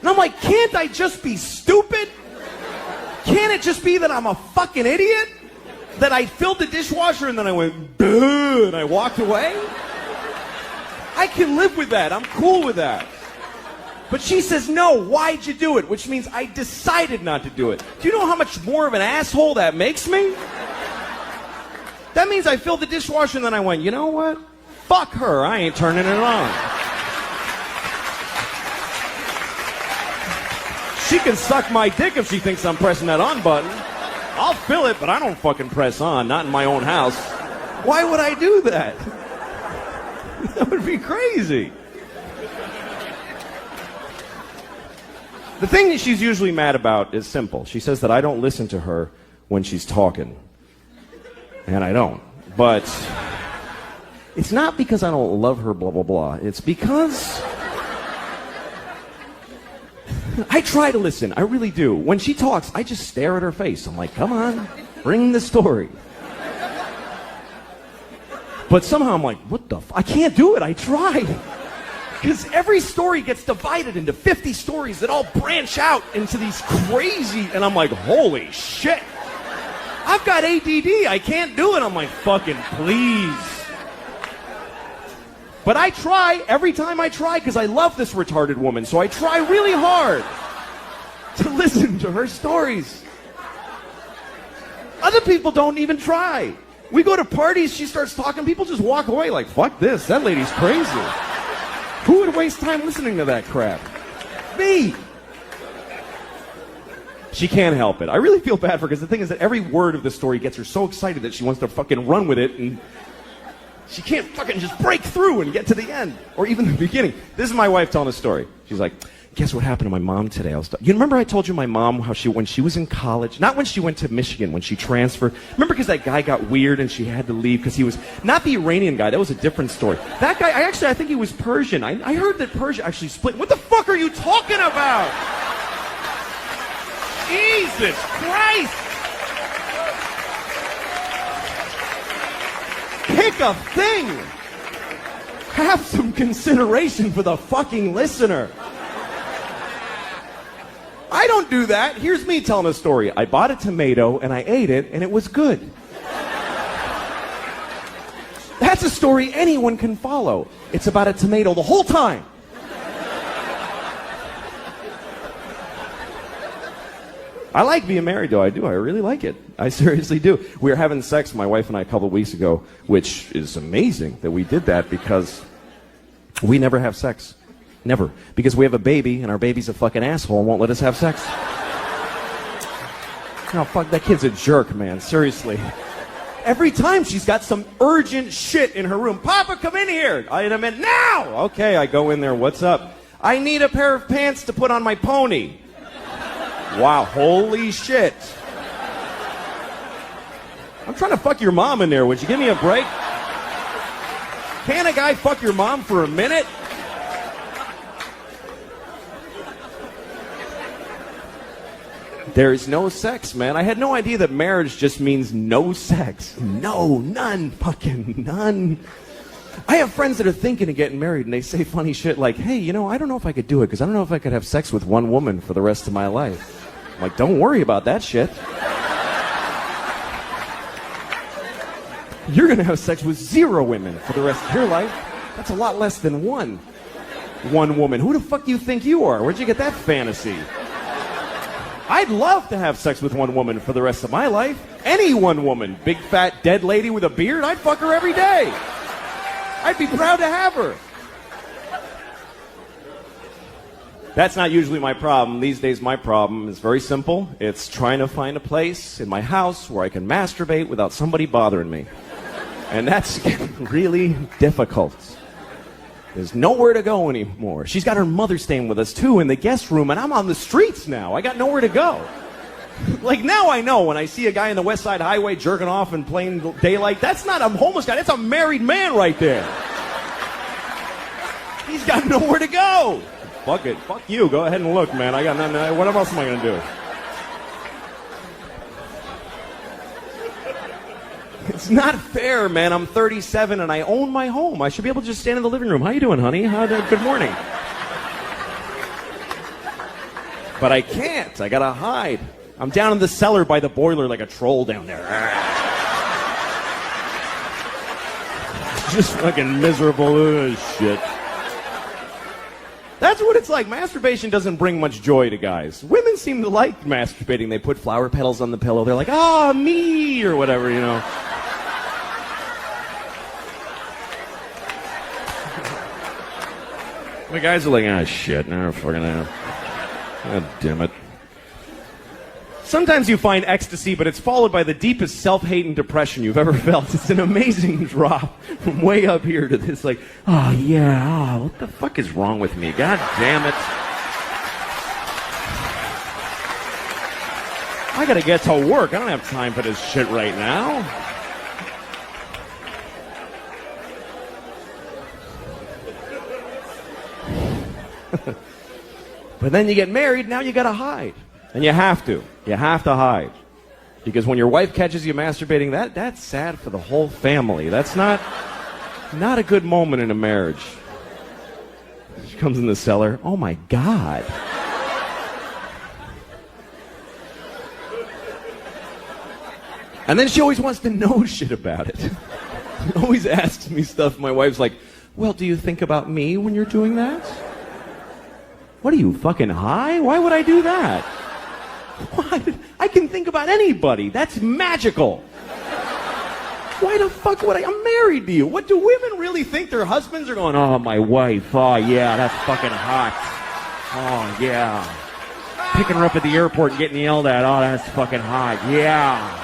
And I'm like, can't I just be stupid? Can't it just be that I'm a fucking idiot? That I filled the dishwasher and then I went, duh, and I walked away? I can live with that. I'm cool with that. But she says, no, why'd you do it? Which means I decided not to do it. Do you know how much more of an asshole that makes me? That means I filled the dishwasher and then I went, you know what? Fuck her. I ain't turning it on. She can suck my dick if she thinks I'm pressing that on button. I'll fill it, but I don't fucking press on, not in my own house. Why would I do that? That would be crazy. The thing that she's usually mad about is simple. She says that I don't listen to her when she's talking. And I don't. But it's not because I don't love her, blah, blah, blah. It's because I try to listen. I really do. When she talks, I just stare at her face. I'm like, come on, bring the story. But somehow I'm like, what the I can't do it. I tried. Because every story gets divided into 50 stories that all branch out into these crazy, and I'm like, holy shit. I've got ADD. I can't do it. I'm like, fucking please. But I try every time I try because I love this retarded woman. So I try really hard to listen to her stories. Other people don't even try. We go to parties, she starts talking, people just walk away like, fuck this, that lady's crazy. Who would waste time listening to that crap? Me. She can't help it. I really feel bad for her because the thing is that every word of the story gets her so excited that she wants to fucking run with it, and she can't fucking just break through and get to the end or even the beginning. This is my wife telling a story. She's like, guess what happened to my mom today? You remember I told you my mom how when she was in college, not when she went to Michigan, when she transferred. Remember because that guy got weird and she had to leave because he was not the Iranian guy. That was a different story. That guy, I think he was Persian. I heard that Persia actually split. What the fuck are you talking about? Jesus Christ. Pick a thing. Have some consideration for the fucking listener. I don't do that. Here's me telling a story. I bought a tomato and I ate it and it was good. That's a story anyone can follow. It's about a tomato the whole time. I like being married, though. I do. I really like it. I seriously do. We were having sex, my wife and I, a couple of weeks ago, which is amazing that we did that because we never have sex. Never. Because we have a baby, and our baby's a fucking asshole and won't let us have sex. No, fuck, that kid's a jerk, man. Seriously. Every time she's got some urgent shit in her room. Papa, come in here. In a minute. Now! Okay, I go in there. What's up? I need a pair of pants to put on my pony. Wow, holy shit. I'm trying to fuck your mom in there. Would you give me a break? Can a guy fuck your mom for a minute? There's no sex, man. I had no idea that marriage just means no sex. No, none, fucking none. I have friends that are thinking of getting married, and they say funny shit like, hey, you know, I don't know if I could do it, because I don't know if I could have sex with one woman for the rest of my life. I'm like, don't worry about that shit. You're going to have sex with 0 women for the rest of your life. That's a lot less than one woman. Who the fuck do you think you are? Where'd you get that fantasy? I'd love to have sex with one woman for the rest of my life. Any one woman. Big, fat, dead lady with a beard, I'd fuck her every day. I'd be proud to have her. That's not usually my problem. These days, my problem is very simple. It's trying to find a place in my house where I can masturbate without somebody bothering me. And that's really difficult. There's nowhere to go anymore. She's got her mother staying with us, too, in the guest room, and I'm on the streets now. I got nowhere to go. Like, now I know when I see a guy on the West Side Highway jerking off in plain daylight, that's not a homeless guy. That's a married man right there. He's got nowhere to go. Fuck it. Fuck you. Go ahead and look, man. I got nothing. What else am I going to do? It's not fair, man. I'm 37 and I own my home. I should be able to just stand in the living room. How you doing, honey? Good morning. But I can't. I gotta hide. I'm down in the cellar by the boiler like a troll down there. Just fucking miserable as shit. That's what it's like. Masturbation doesn't bring much joy to guys. Women seem to like masturbating. They put flower petals on the pillow. They're like, ah, me, or whatever, you know. The guys are like, ah, shit, no, fucking hell. God damn it. Sometimes you find ecstasy, but it's followed by the deepest self-hate and depression you've ever felt. It's an amazing drop from way up here to this, like, oh, yeah, oh, what the fuck is wrong with me? God damn it. I gotta get to work. I don't have time for this shit right now. But then you get married, now you gotta hide. And you have to. You have to hide. Because when your wife catches you masturbating, that's sad for the whole family. That's not a good moment in a marriage. She comes in the cellar. Oh my God. And then she always wants to know shit about it. She always asks me stuff. My wife's like, well, do you think about me when you're doing that? What are you, fucking high? Why would I do that? What? I can think about anybody. That's magical. Why the fuck would I? I'm married to you. What do women really think their husbands are going, oh, my wife. Oh, yeah, that's fucking hot. Oh, yeah. Picking her up at the airport and getting yelled at. Oh, that's fucking hot. Yeah.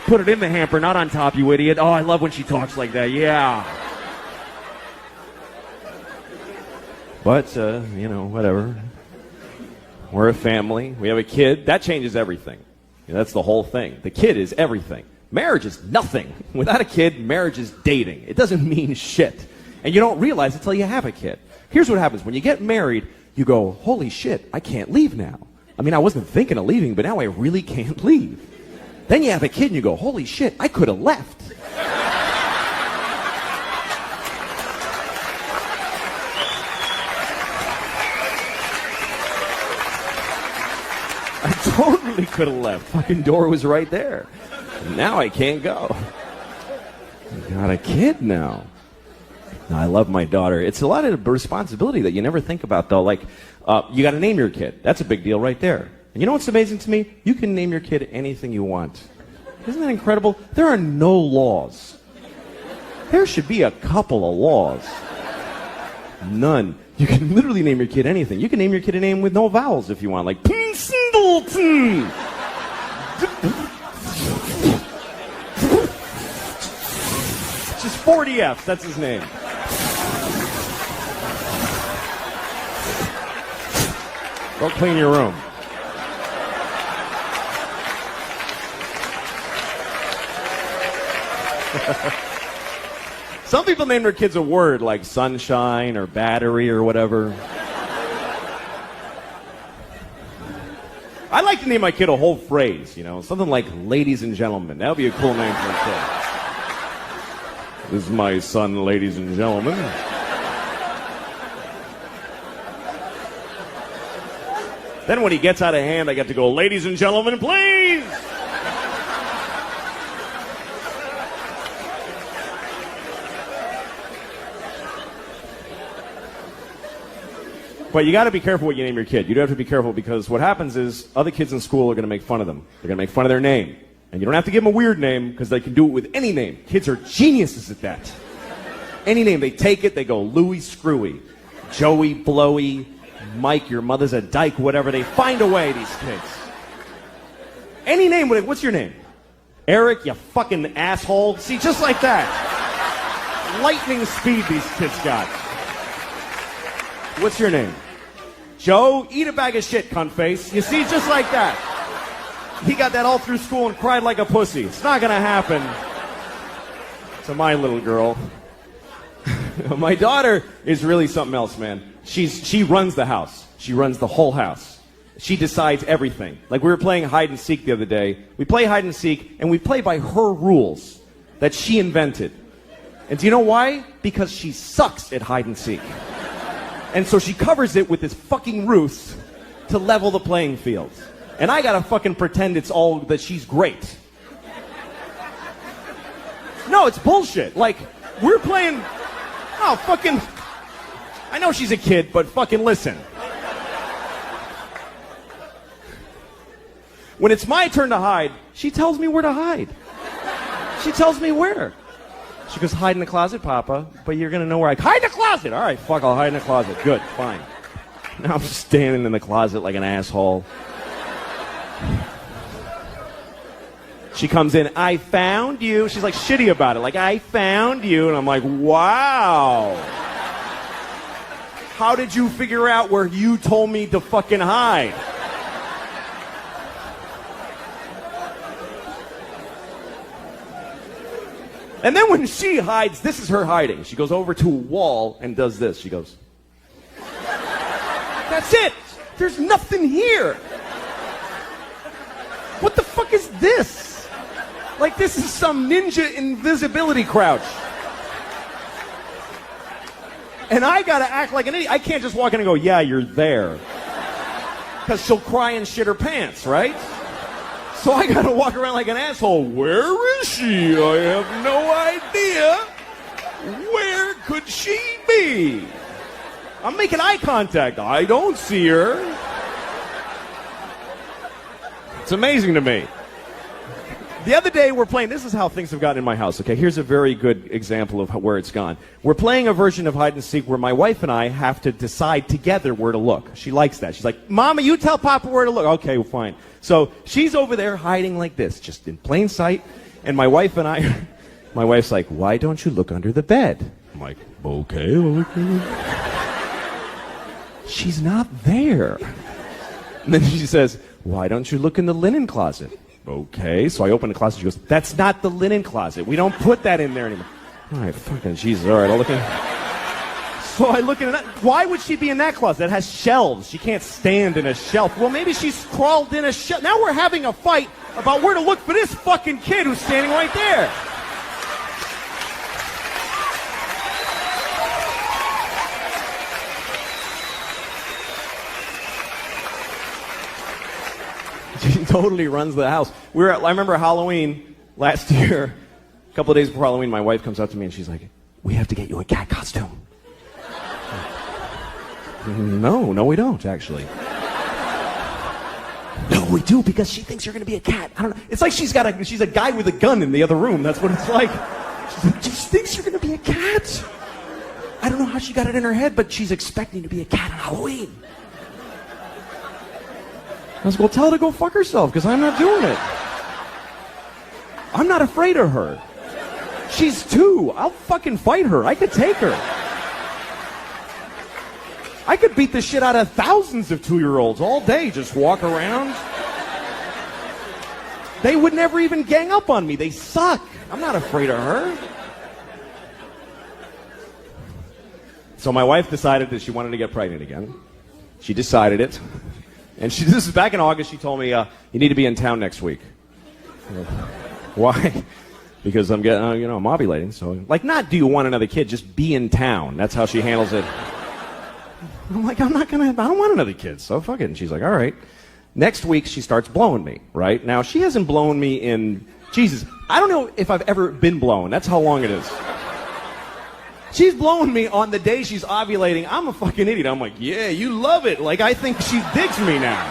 Put it in the hamper, not on top, you idiot. Oh, I love when she talks like that. Yeah. But, you know, whatever. We're a family. We have a kid. That changes everything. You know, that's the whole thing. The kid is everything. Marriage is nothing. Without a kid, marriage is dating. It doesn't mean shit. And you don't realize it until you have a kid. Here's what happens. When you get married, you go, holy shit, I can't leave now. I mean, I wasn't thinking of leaving, but now I really can't leave. Then you have a kid and you go, holy shit, I could have left. I totally could have left. Fucking door was right there. Now I can't go. I got a kid now. I love my daughter. It's a lot of responsibility that you never think about, though. Like, you got to name your kid. That's a big deal right there. And you know what's amazing to me? You can name your kid anything you want. Isn't that incredible? There are no laws. There should be a couple of laws. None. You can literally name your kid anything. You can name your kid a name with no vowels if you want, like Singleton. Just 40 F's, that's his name. Go clean your room. Some people name their kids a word like sunshine or battery or whatever. I'd like to name my kid a whole phrase, you know, something like ladies and gentlemen. That would be a cool name for a kid. This is my son, ladies and gentlemen. Then when he gets out of hand, I get to go, ladies and gentlemen, please! But you got to be careful what you name your kid. You do have to be careful because what happens is other kids in school are going to make fun of them. They're going to make fun of their name. And you don't have to give them a weird name because they can do it with any name. Kids are geniuses at that. Any name, they take it, they go Louie Screwy, Joey Blowy, Mike, your mother's a dyke, whatever. They find a way, these kids. Any name, what's your name? Eric, you fucking asshole. See, just like that. Lightning speed these kids got. What's your name? Joe, eat a bag of shit, cunt face. You see, just like that. He got that all through school and cried like a pussy. It's not gonna happen to my little girl. My daughter is really something else, man. She runs the house. She runs the whole house. She decides everything. Like we were playing hide and seek the other day. We play hide and seek, and we play by her rules that she invented. And do you know why? Because she sucks at hide and seek. And so she covers it with this fucking ruse to level the playing field. And I gotta fucking pretend it's all that she's great. No, it's bullshit. Like, we're playing... Oh, fucking... I know she's a kid, but fucking listen. When it's my turn to hide, she tells me where to hide. She tells me where. She goes, hide in the closet, Papa, but you're going to know where I... Hide in the closet! All right, fuck, I'll hide in the closet. Good, fine. Now I'm standing in the closet like an asshole. She comes in, I found you. She's like shitty about it, like, I found you. And I'm like, wow. How did you figure out where you told me to fucking hide? And then when she hides, this is her hiding. She goes over to a wall and does this. She goes, that's it. There's nothing here. What the fuck is this? Like this is some ninja invisibility crouch. And I gotta act like an idiot. I can't just walk in and go, yeah, you're there. Because she'll cry and shit her pants, right? So I gotta walk around like an asshole. Where is she? I have no idea. Where could she be? I'm making eye contact. I don't see her. It's amazing to me. The other day we're playing, this is how things have gotten in my house, okay? Here's a very good example of where it's gone. We're playing a version of hide and seek where my wife and I have to decide together where to look. She likes that. She's like, Mama, you tell Papa where to look. Okay, well, fine. So she's over there hiding like this, just in plain sight. And my wife and I, my wife's like, why don't you look under the bed? I'm like, okay, she's not there. And then she says, why don't you look in the linen closet? Okay, so I open the closet. She goes, that's not the linen closet. We don't put that in there anymore. All right, fucking Jesus. All right, I'll look in. So I look in that. Why would she be in that closet? It has shelves. She can't stand in a shelf. Well, maybe she's crawled in a shelf. Now we're having a fight about where to look for this fucking kid who's standing right there. She totally runs the house. I remember Halloween last year, a couple of days before Halloween, my wife comes up to me and she's like, we have to get you a cat costume. No, we don't, actually. No, we do, because she thinks you're going to be a cat. I don't know. It's like she's a guy with a gun in the other room. That's what it's like. She thinks you're going to be a cat. I don't know how she got it in her head, but she's expecting to be a cat on Halloween. I was going to tell her to go fuck herself, because I'm not doing it. I'm not afraid of her. She's 2. I'll fucking fight her. I could take her. I could beat the shit out of thousands of 2-year-olds all day, just walk around. They would never even gang up on me. They suck. I'm not afraid of her. So my wife decided that she wanted to get pregnant again. She decided it. And this is back in August. She told me, you need to be in town next week. Why? Because I'm getting, I'm ovulating. So, not do you want another kid, just be in town. That's how she handles it. I'm like, I don't want another kid, so fuck it. And she's like, all right. Next week, she starts blowing me, right? Now, she hasn't blown me in, Jesus, I don't know if I've ever been blown. That's how long it is. She's blowing me on the day she's ovulating. I'm a fucking idiot. I'm like, yeah, you love it. I think she digs me now.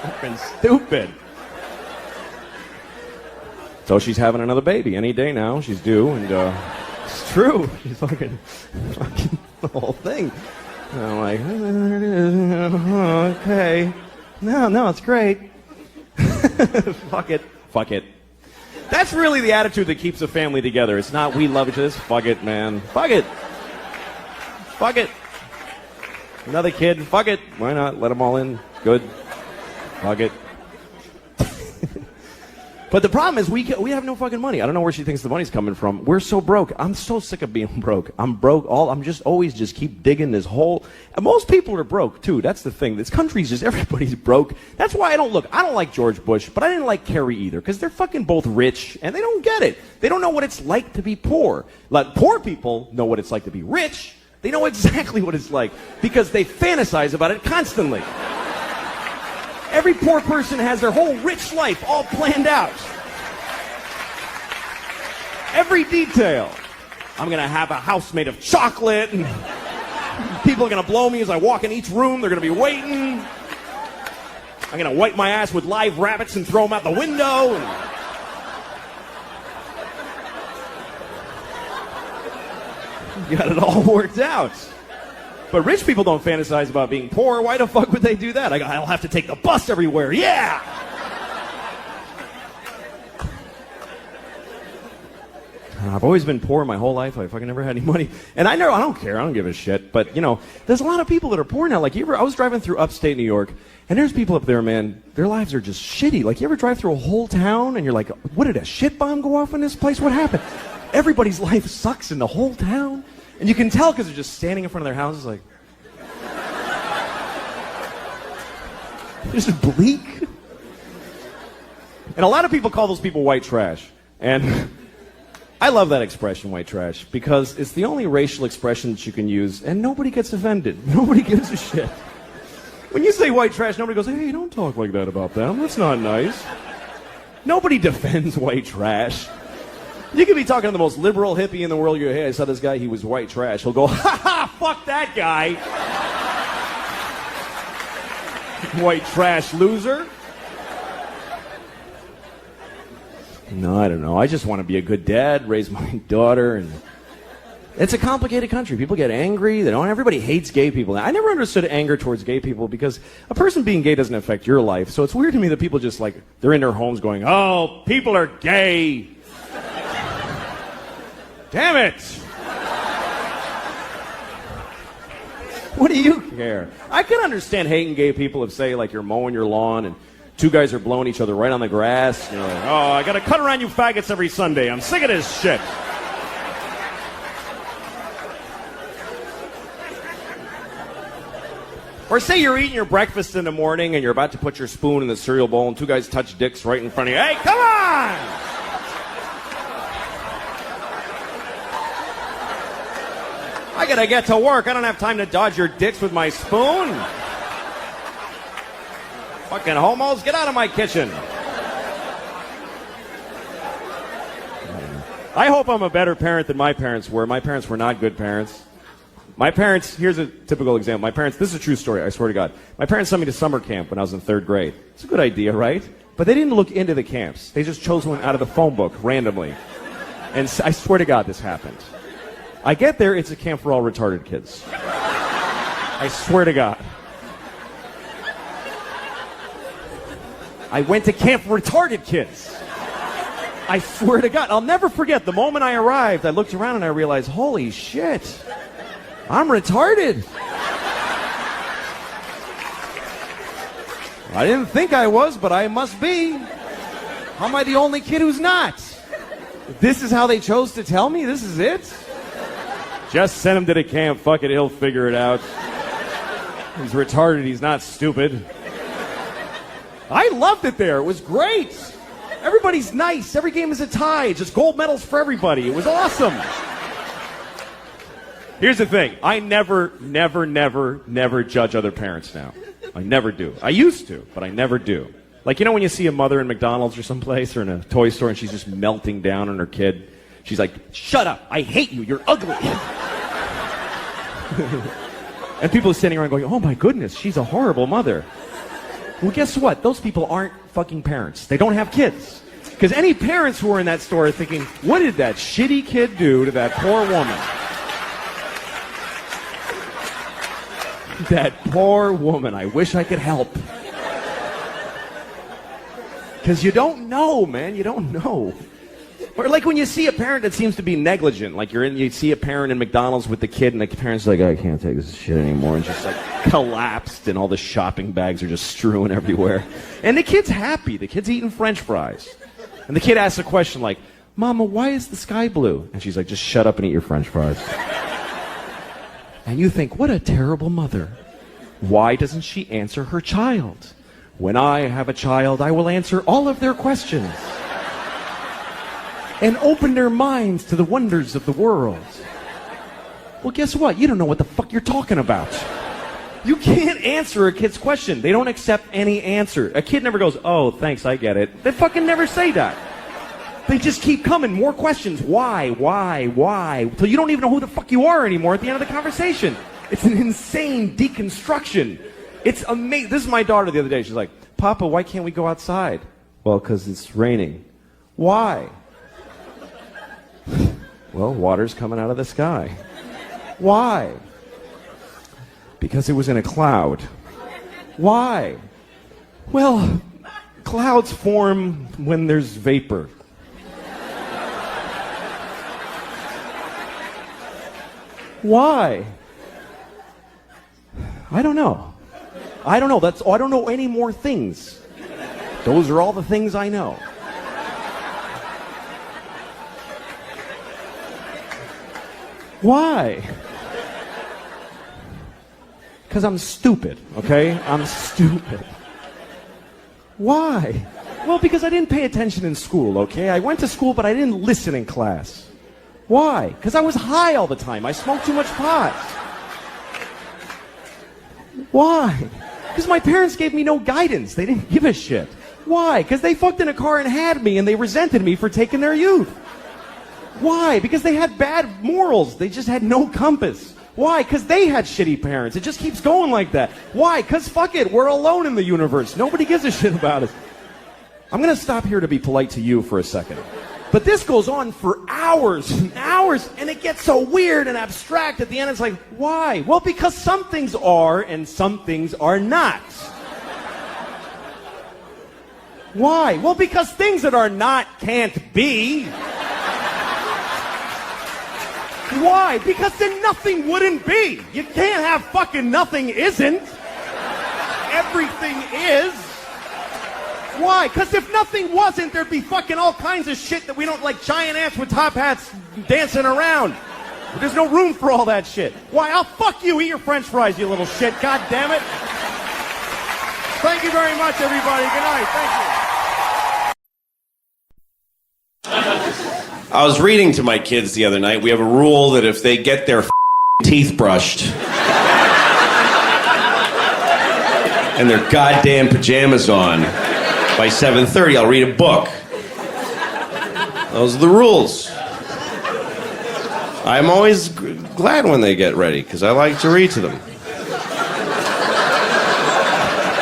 Fucking stupid. So she's having another baby any day now. She's due, and it's true. She's fucking the whole thing. And I'm like, okay. No, it's great. Fuck it. That's really the attitude that keeps a family together. It's not, we love each other. It's, fuck it, man. Fuck it. Another kid. Fuck it. Why not? Let them all in. Good. Fuck it. But the problem is we have no fucking money. I don't know where she thinks the money's coming from. We're so broke. I'm so sick of being broke. I'm broke. I'm just always keep digging this hole. And most people are broke too. That's the thing. This country's just, everybody's broke. That's why I don't like George Bush, but I didn't like Kerry either, because they're fucking both rich and they don't get it. They don't know what it's like to be poor. Poor people know what it's like to be rich. They know exactly what it's like because they fantasize about it constantly. Every poor person has their whole rich life all planned out. Every detail. I'm going to have a house made of chocolate, and people are going to blow me as I walk in each room. They're going to be waiting. I'm going to wipe my ass with live rabbits and throw them out the window. You got it all worked out. But rich people don't fantasize about being poor. Why the fuck would they do that? I'll have to take the bus everywhere. Yeah! I've always been poor my whole life. I fucking never had any money. And I don't care. I don't give a shit. But, there's a lot of people that are poor now. I was driving through upstate New York, and there's people up there, man, their lives are just shitty. You ever drive through a whole town, and you're like, what, did a shit bomb go off in this place? What happened? Everybody's life sucks in the whole town. And you can tell because they're just standing in front of their houses like... just bleak. And a lot of people call those people white trash. And I love that expression, white trash, because it's the only racial expression that you can use, and nobody gets offended. Nobody gives a shit. When you say white trash, nobody goes, hey, don't talk like that about them. That's not nice. Nobody defends white trash. You could be talking to the most liberal hippie in the world. You go, hey, I saw this guy, he was white trash. He'll go, ha ha, fuck that guy. White trash loser. No, I don't know. I just want to be a good dad, raise my daughter, and it's a complicated country. People get angry. Everybody hates gay people. I never understood anger towards gay people because a person being gay doesn't affect your life. So it's weird to me that people just they're in their homes going, oh, people are gay. Damn it! What do you care? I can understand hating gay people if, say, you're mowing your lawn and two guys are blowing each other right on the grass. You're like, oh, I gotta cut around you faggots every Sunday. I'm sick of this shit. Or say you're eating your breakfast in the morning and you're about to put your spoon in the cereal bowl and two guys touch dicks right in front of you. Hey, come on! I gotta get to work. I don't have time to dodge your dicks with my spoon. Fucking homos, get out of my kitchen. I hope I'm a better parent than my parents were. My parents were not good parents. My parents, here's a typical example. My parents, this is a true story, I swear to God. My parents sent me to summer camp when I was in 3rd grade. It's a good idea, right? But they didn't look into the camps. They just chose one out of the phone book randomly. And I swear to God this happened. I get there, it's a camp for all retarded kids. I swear to God. I went to camp for retarded kids. I swear to God. I'll never forget the moment I arrived. I looked around and I realized, holy shit, I'm retarded. I didn't think I was, but I must be. How am I the only kid who's not? This is how they chose to tell me? This is it? Just send him to the camp. Fuck it, he'll figure it out. He's retarded, he's not stupid. I loved it there. It was great. Everybody's nice. Every game is a tie. Just gold medals for everybody. It was awesome. Here's the thing. I never judge other parents now. I never do. I used to, but I never do. Like, you know when you see a mother in McDonald's or someplace or in a toy store and she's just melting down on her kid? She's like, shut up. I hate you. You're ugly. And people are standing around going, oh my goodness, she's a horrible mother. Well, guess what? Those people aren't fucking parents. They don't have kids. Because any parents who are in that store are thinking, what did that shitty kid do to that poor woman? That poor woman. I wish I could help. Because you don't know, man. You don't know. Or like when you see a parent that seems to be negligent, like you see a parent in McDonald's with the kid, and the parent's like, I can't take this shit anymore, and just like collapsed, and all the shopping bags are just strewn everywhere. And the kid's happy. The kid's eating French fries. And the kid asks a question like, Mama, why is the sky blue? And she's like, just shut up and eat your French fries. And you think, what a terrible mother. Why doesn't she answer her child? When I have a child, I will answer all of their questions and open their minds to the wonders of the world. Well, guess what? You don't know what the fuck you're talking about. You can't answer a kid's question. They don't accept any answer. A kid never goes, oh, thanks, I get it. They fucking never say that. They just keep coming. More questions. Why? Till you don't even know who the fuck you are anymore at the end of the conversation. It's an insane deconstruction. It's amazing. This is my daughter the other day. She's like, Papa, why can't we go outside? Well, because it's raining. Why? Well, water's coming out of the sky. Why? Because it was in a cloud. Why? Well, clouds form when there's vapor. Why? I don't know. I don't know. I don't know any more things. Those are all the things I know. Why? Because I'm stupid, okay? I'm stupid. Why? Well, because I didn't pay attention in school, okay? I went to school, but I didn't listen in class. Why? Because I was high all the time. I smoked too much pot. Why? Because my parents gave me no guidance. They didn't give a shit. Why? Because they fucked in a car and had me, and they resented me for taking their youth. Why? Because they had bad morals. They just had no compass. Why? Because they had shitty parents. It just keeps going like that. Why? Because fuck it, we're alone in the universe. Nobody gives a shit about us. I'm going to stop here to be polite to you for a second. But this goes on for hours and hours, and it gets so weird and abstract at the end. It's like, why? Well, because some things are and some things are not. Why? Well, because things that are not can't be. Why? Because then nothing wouldn't be. You can't have fucking nothing isn't. Everything is. Why? Because if nothing wasn't, there'd be fucking all kinds of shit that we don't like, giant ants with top hats dancing around. There's no room for all that shit. Why? I'll fuck you. Eat your French fries, you little shit. God damn it. Thank you very much, everybody. Good night. Thank you. I was reading to my kids the other night. We have a rule that if they get their teeth brushed and their goddamn pajamas on, by 7:30 I'll read a book. Those are the rules. I'm always glad when they get ready because I like to read to them.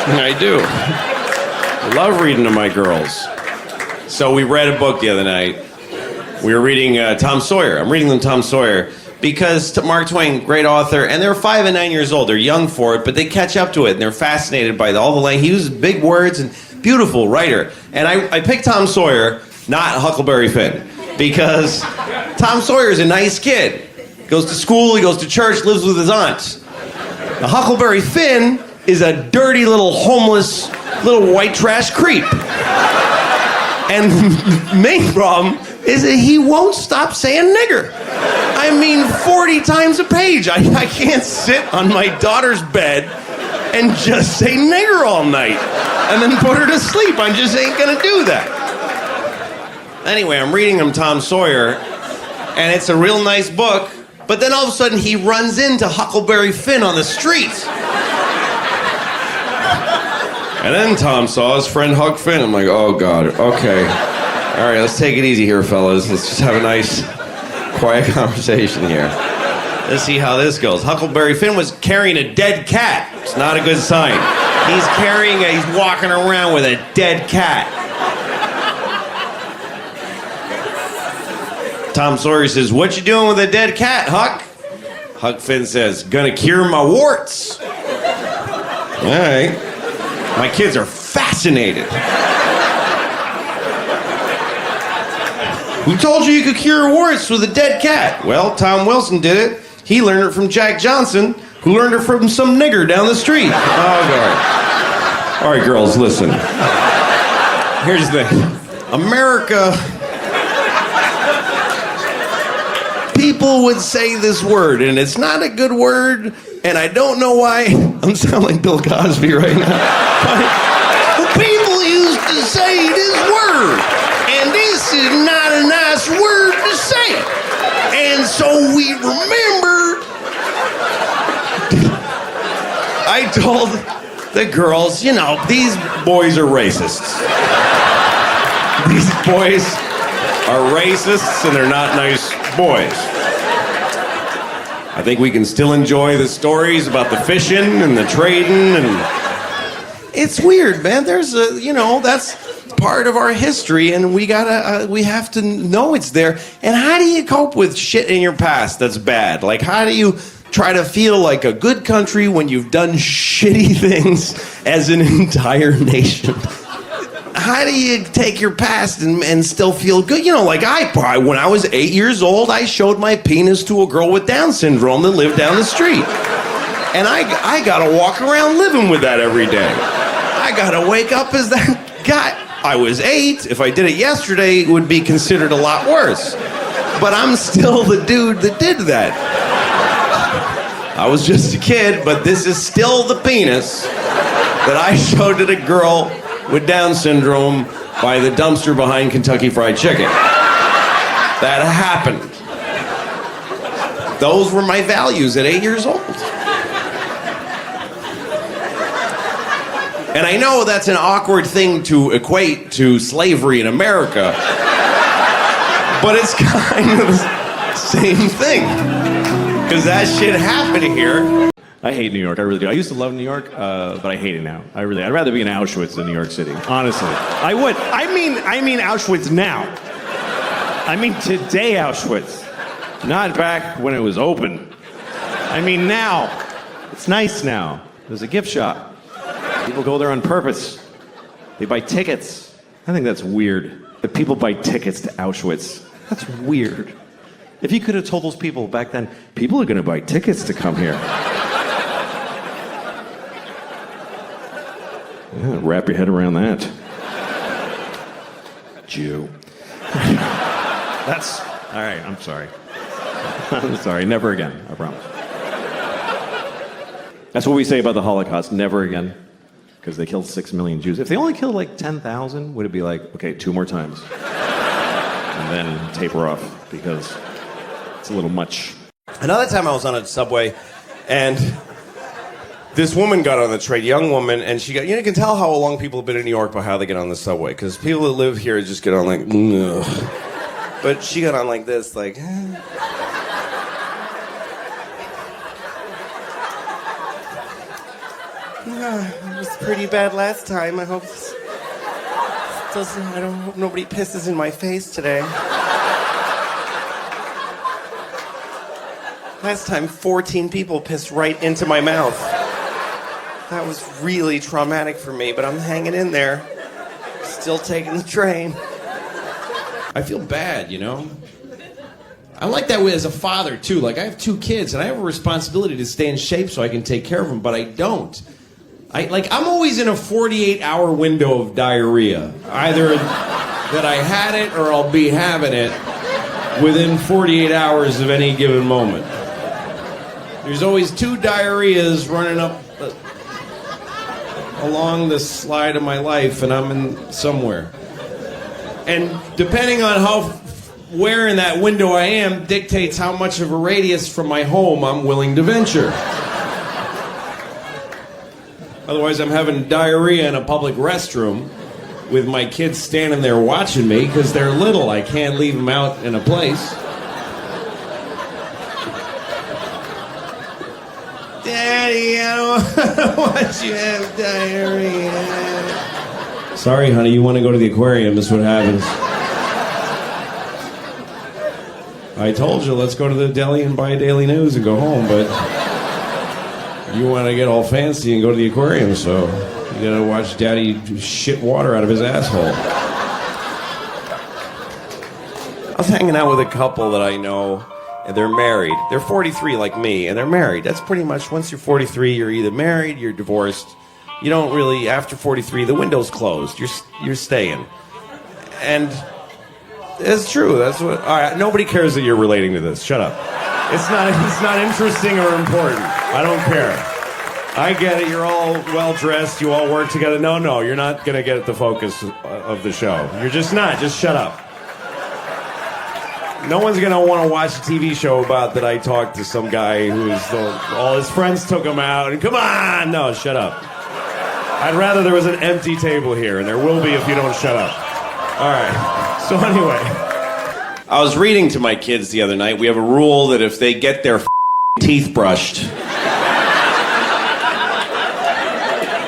I do. I love reading to my girls. So we read a book the other night. We were reading Tom Sawyer. I'm reading them Tom Sawyer because Mark Twain, great author, and they're 5 and 9 years old. They're young for it, but they catch up to it, and they're fascinated by all the language. He uses big words and beautiful writer. And I picked Tom Sawyer, not Huckleberry Finn, because Tom Sawyer is a nice kid. Goes to school, he goes to church, lives with his aunt. Now, Huckleberry Finn is a dirty little homeless little white trash creep. And the main problem is that he won't stop saying nigger. I mean, 40 times a page. I can't sit on my daughter's bed and just say nigger all night and then put her to sleep. I just ain't gonna do that. Anyway, I'm reading him Tom Sawyer, and it's a real nice book, but then all of a sudden he runs into Huckleberry Finn on the street. And then Tom saw his friend Huck Finn. I'm like, oh God, okay. All right, let's take it easy here, fellas. Let's just have a nice, quiet conversation here. Let's see how this goes. Huckleberry Finn was carrying a dead cat. It's not a good sign. He's walking around with a dead cat. Tom Sawyer says, what you doing with a dead cat, Huck? Huck Finn says, gonna cure my warts. All right. My kids are fascinated. Who told you could cure warts with a dead cat? Well, Tom Wilson did it. He learned it from Jack Johnson, who learned it from some nigger down the street. Oh, God. All right, girls, listen. Here's the thing. America... People would say this word, and it's not a good word, and I don't know why. I'm sounding like Bill Cosby right now. But people used to say this word, and this is not a nice word to say. And so we remember. I told the girls, you know, these boys are racists. These boys are racists, and they're not nice boys. I think we can still enjoy the stories about the fishing and the trading, and it's weird, man. There's a, you know, that's part of our history, and we have to know it's there. And how do you cope with shit in your past that's bad? Like, how do you try to feel like a good country when you've done shitty things as an entire nation? How do you take your past and still feel good? You know, like when I was 8 years old, I showed my penis to a girl with Down syndrome that lived down the street. And I gotta walk around living with that every day. I gotta wake up as that guy. I was 8. If I did it yesterday, it would be considered a lot worse. But I'm still the dude that did that. I was just a kid, but this is still the penis that I showed to the girl with Down syndrome by the dumpster behind Kentucky Fried Chicken. That happened. Those were my values at 8 years old. And I know that's an awkward thing to equate to slavery in America, but it's kind of the same thing. Because that shit happened here. I hate New York, I really do. I used to love New York, but I hate it now. I'd rather be in Auschwitz than New York City, honestly. I would. I mean Auschwitz now. I mean today Auschwitz. Not back when it was open. I mean now. It's nice now. There's a gift shop. People go there on purpose. They buy tickets. I think that's weird. That people buy tickets to Auschwitz. That's weird. If you could have told those people back then, people are gonna buy tickets to come here. Yeah, wrap your head around that. Jew. That's... All right, I'm sorry. I'm sorry, never again, I promise. That's what we say about the Holocaust, never again. Because they killed 6 million Jews. If they only killed like 10,000, would it be like, okay, 2 more times? And then taper off, because it's a little much. Another time I was on a subway, and this woman got on the train, young woman, and she got, you can tell how long people have been in New York by how they get on the subway, because people that live here just get on like, ugh. But she got on like this, like, it was pretty bad last time. I hope I don't hope nobody pisses in my face today. Last time, 14 people pissed right into my mouth. That was really traumatic for me, but I'm hanging in there. Still taking the train. I feel bad, I'm like that way as a father, too. Like, I have 2 kids, and I have a responsibility to stay in shape so I can take care of them, but I don't. I'm always in a 48-hour window of diarrhea. Either that I had it or I'll be having it within 48 hours of any given moment. There's always 2 diarrheas running up along the slide of my life, and I'm in somewhere. And depending on where in that window I am dictates how much of a radius from my home I'm willing to venture. Otherwise, I'm having diarrhea in a public restroom with my kids standing there watching me because they're little. I can't leave them out in a place. Daddy, I don't want you to have diarrhea. Sorry, honey, you want to go to the aquarium. This is what happens. I told you, let's go to the deli and buy a Daily News and go home, but you want to get all fancy and go to the aquarium, so you gotta watch Daddy shit water out of his asshole. I was hanging out with a couple that I know, and they're married. They're 43 like me, and they're married. That's pretty much, once you're 43, you're either married, you're divorced. You don't really, after 43, the window's closed. You're staying. And it's true. That's what. All right, nobody cares that you're relating to this. Shut up. It's not interesting or important. I don't care. I get it. You're all well-dressed. You all work together. No, you're not going to get the focus of the show. You're just not. Just shut up. No one's going to want to watch a TV show about that I talked to some guy all his friends took him out. And come on! No, shut up. I'd rather there was an empty table here, and there will be if you don't shut up. All right. So anyway, I was reading to my kids the other night. We have a rule that if they get their teeth brushed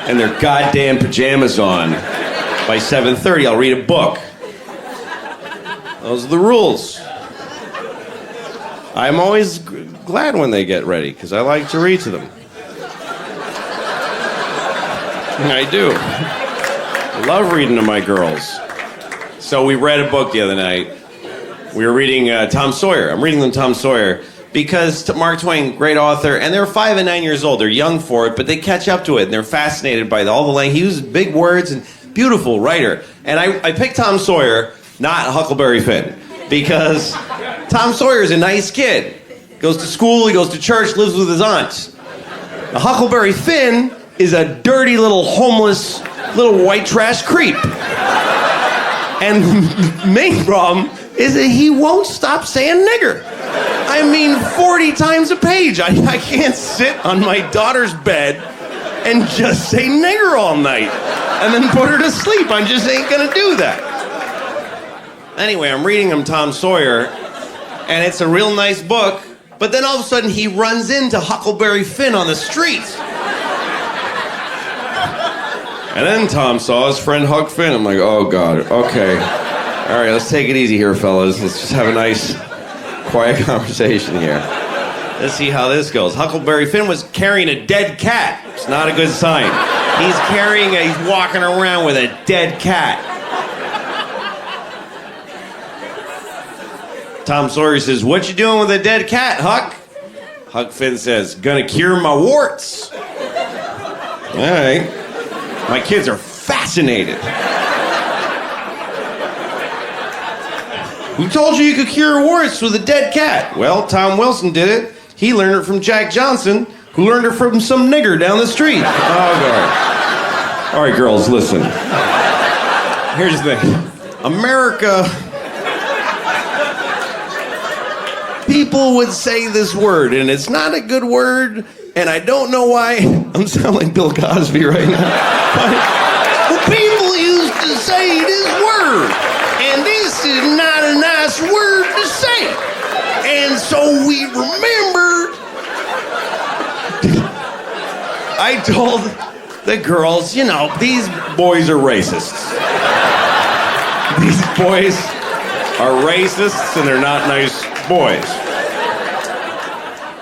and their goddamn pajamas on by 7:30, I'll read a book. Those are the rules. I'm always glad when they get ready because I like to read to them. I do. I love reading to my girls. So we read a book the other night. We were reading Tom Sawyer. I'm reading them Tom Sawyer because Mark Twain, great author, and they're 5 and 9 years old. They're young for it, but they catch up to it, and they're fascinated by all the language. He uses big words and beautiful writer. And I picked Tom Sawyer, not Huckleberry Finn, because Tom Sawyer is a nice kid. Goes to school, he goes to church, lives with his aunt. Now, Huckleberry Finn is a dirty little homeless little white trash creep. And the main problem is that he won't stop saying nigger. I mean, 40 times a page. I can't sit on my daughter's bed and just say nigger all night and then put her to sleep. I just ain't gonna do that. Anyway, I'm reading him Tom Sawyer, and it's a real nice book, but then all of a sudden he runs into Huckleberry Finn on the street. And then Tom saw his friend Huck Finn. I'm like, oh, God, okay. All right, let's take it easy here, fellas. Let's just have a nice, quiet conversation here. Let's see how this goes. Huckleberry Finn was carrying a dead cat. It's not a good sign. He's walking around with a dead cat. Tom Sawyer says, what you doing with a dead cat, Huck? Huck Finn says, gonna cure my warts. All right. My kids are fascinated. Who told you could cure warts with a dead cat? Well, Tom Wilson did it. He learned it from Jack Johnson, who learned it from some nigger down the street. Oh, God. All right, girls, listen. Here's the thing. America people would say this word, and it's not a good word, and I don't know why. I'm sounding like Bill Cosby right now. But people used to say this word, and this is not a nice word to say. And so we remembered. I told the girls, you know, these boys are racists. These boys are racists, and they're not nice boys.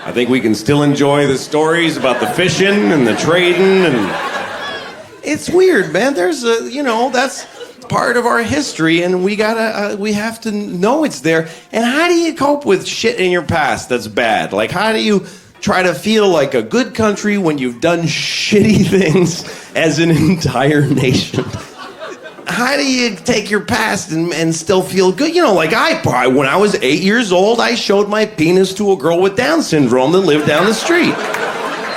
I think we can still enjoy the stories about the fishing and the trading, and it's weird, man. There's a, you know, that's part of our history, and we have to know it's there. And how do you cope with shit in your past that's bad? Like, how do you try to feel like a good country when you've done shitty things as an entire nation? How do you take your past and still feel good? You know, like when I was 8 years old, I showed my penis to a girl with Down syndrome that lived down the street.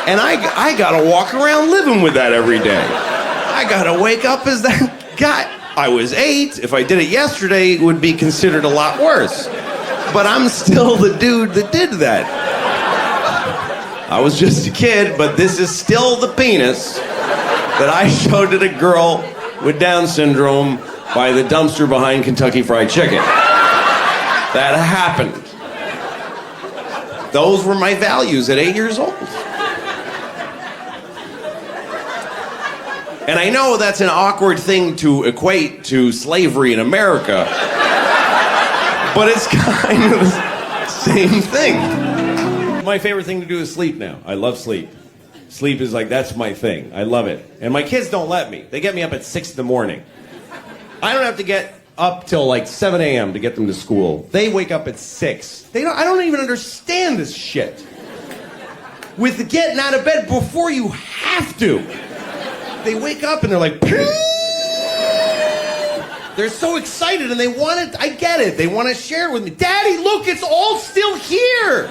And I gotta walk around living with that every day. I gotta wake up as that guy. I was 8. If I did it yesterday, it would be considered a lot worse. But I'm still the dude that did that. I was just a kid, but this is still the penis that I showed to the girl with Down syndrome by the dumpster behind Kentucky Fried Chicken. That happened. Those were my values at 8 years old. And I know that's an awkward thing to equate to slavery in America, but it's kind of the same thing. My favorite thing to do is sleep now. I love sleep. Sleep is like, that's my thing. I love it. And my kids don't let me. They get me up at 6 in the morning. I don't have to get up till like 7 a.m. to get them to school. They wake up at 6. I don't even understand this shit. With the getting out of bed before you have to. They wake up and they're like, they're so excited and they want it. I get it. They want to share it with me. Daddy, look, it's all still here.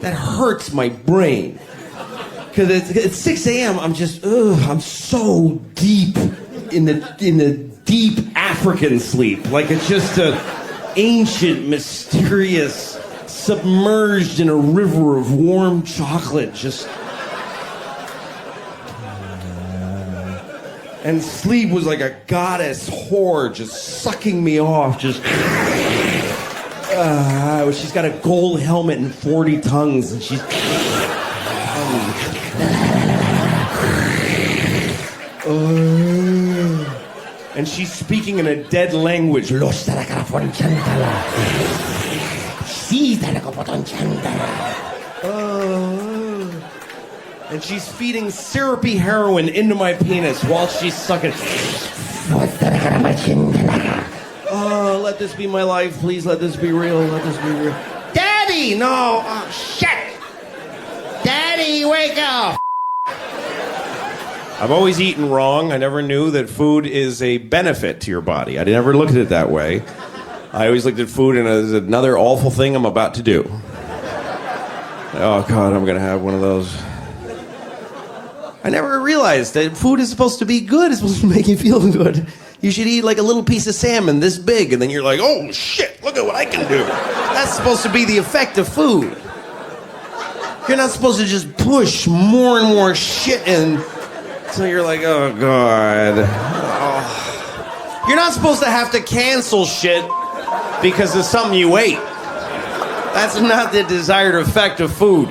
That hurts my brain. Because it's 6 a.m., I'm just, I'm so deep in the deep African sleep. Like it's just an ancient, mysterious, submerged in a river of warm chocolate, just. And sleep was like a goddess whore just sucking me off, just. She's got a gold helmet and 40 tongues, and she's. And she's speaking in a dead language. And she's feeding syrupy heroin into my penis while she's sucking. Oh, let this be my life, please. Let this be real. Let this be real. Daddy, no. Oh, shit. Daddy, wake up. I've always eaten wrong. I never knew that food is a benefit to your body. I never looked at it that way. I always looked at food as another awful thing I'm about to do. Oh, God, I'm going to have one of those. I never realized that food is supposed to be good. It's supposed to make you feel good. You should eat like a little piece of salmon this big, and then you're like, oh, shit, look at what I can do. That's supposed to be the effect of food. You're not supposed to just push more and more shit in until you're like, oh, God. Oh. You're not supposed to have to cancel shit because of something you ate. That's not the desired effect of food.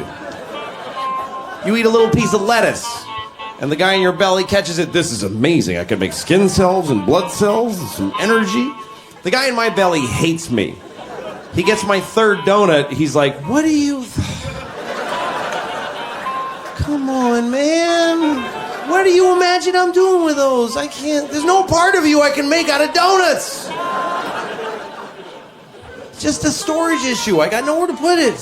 You eat a little piece of lettuce, and the guy in your belly catches it. This is amazing. I can make skin cells and blood cells and some energy. The guy in my belly hates me. He gets my third donut. He's like, what do you... Come on, man. What do you imagine I'm doing with those? I can't... There's no part of you I can make out of donuts. It's just a storage issue. I got nowhere to put it.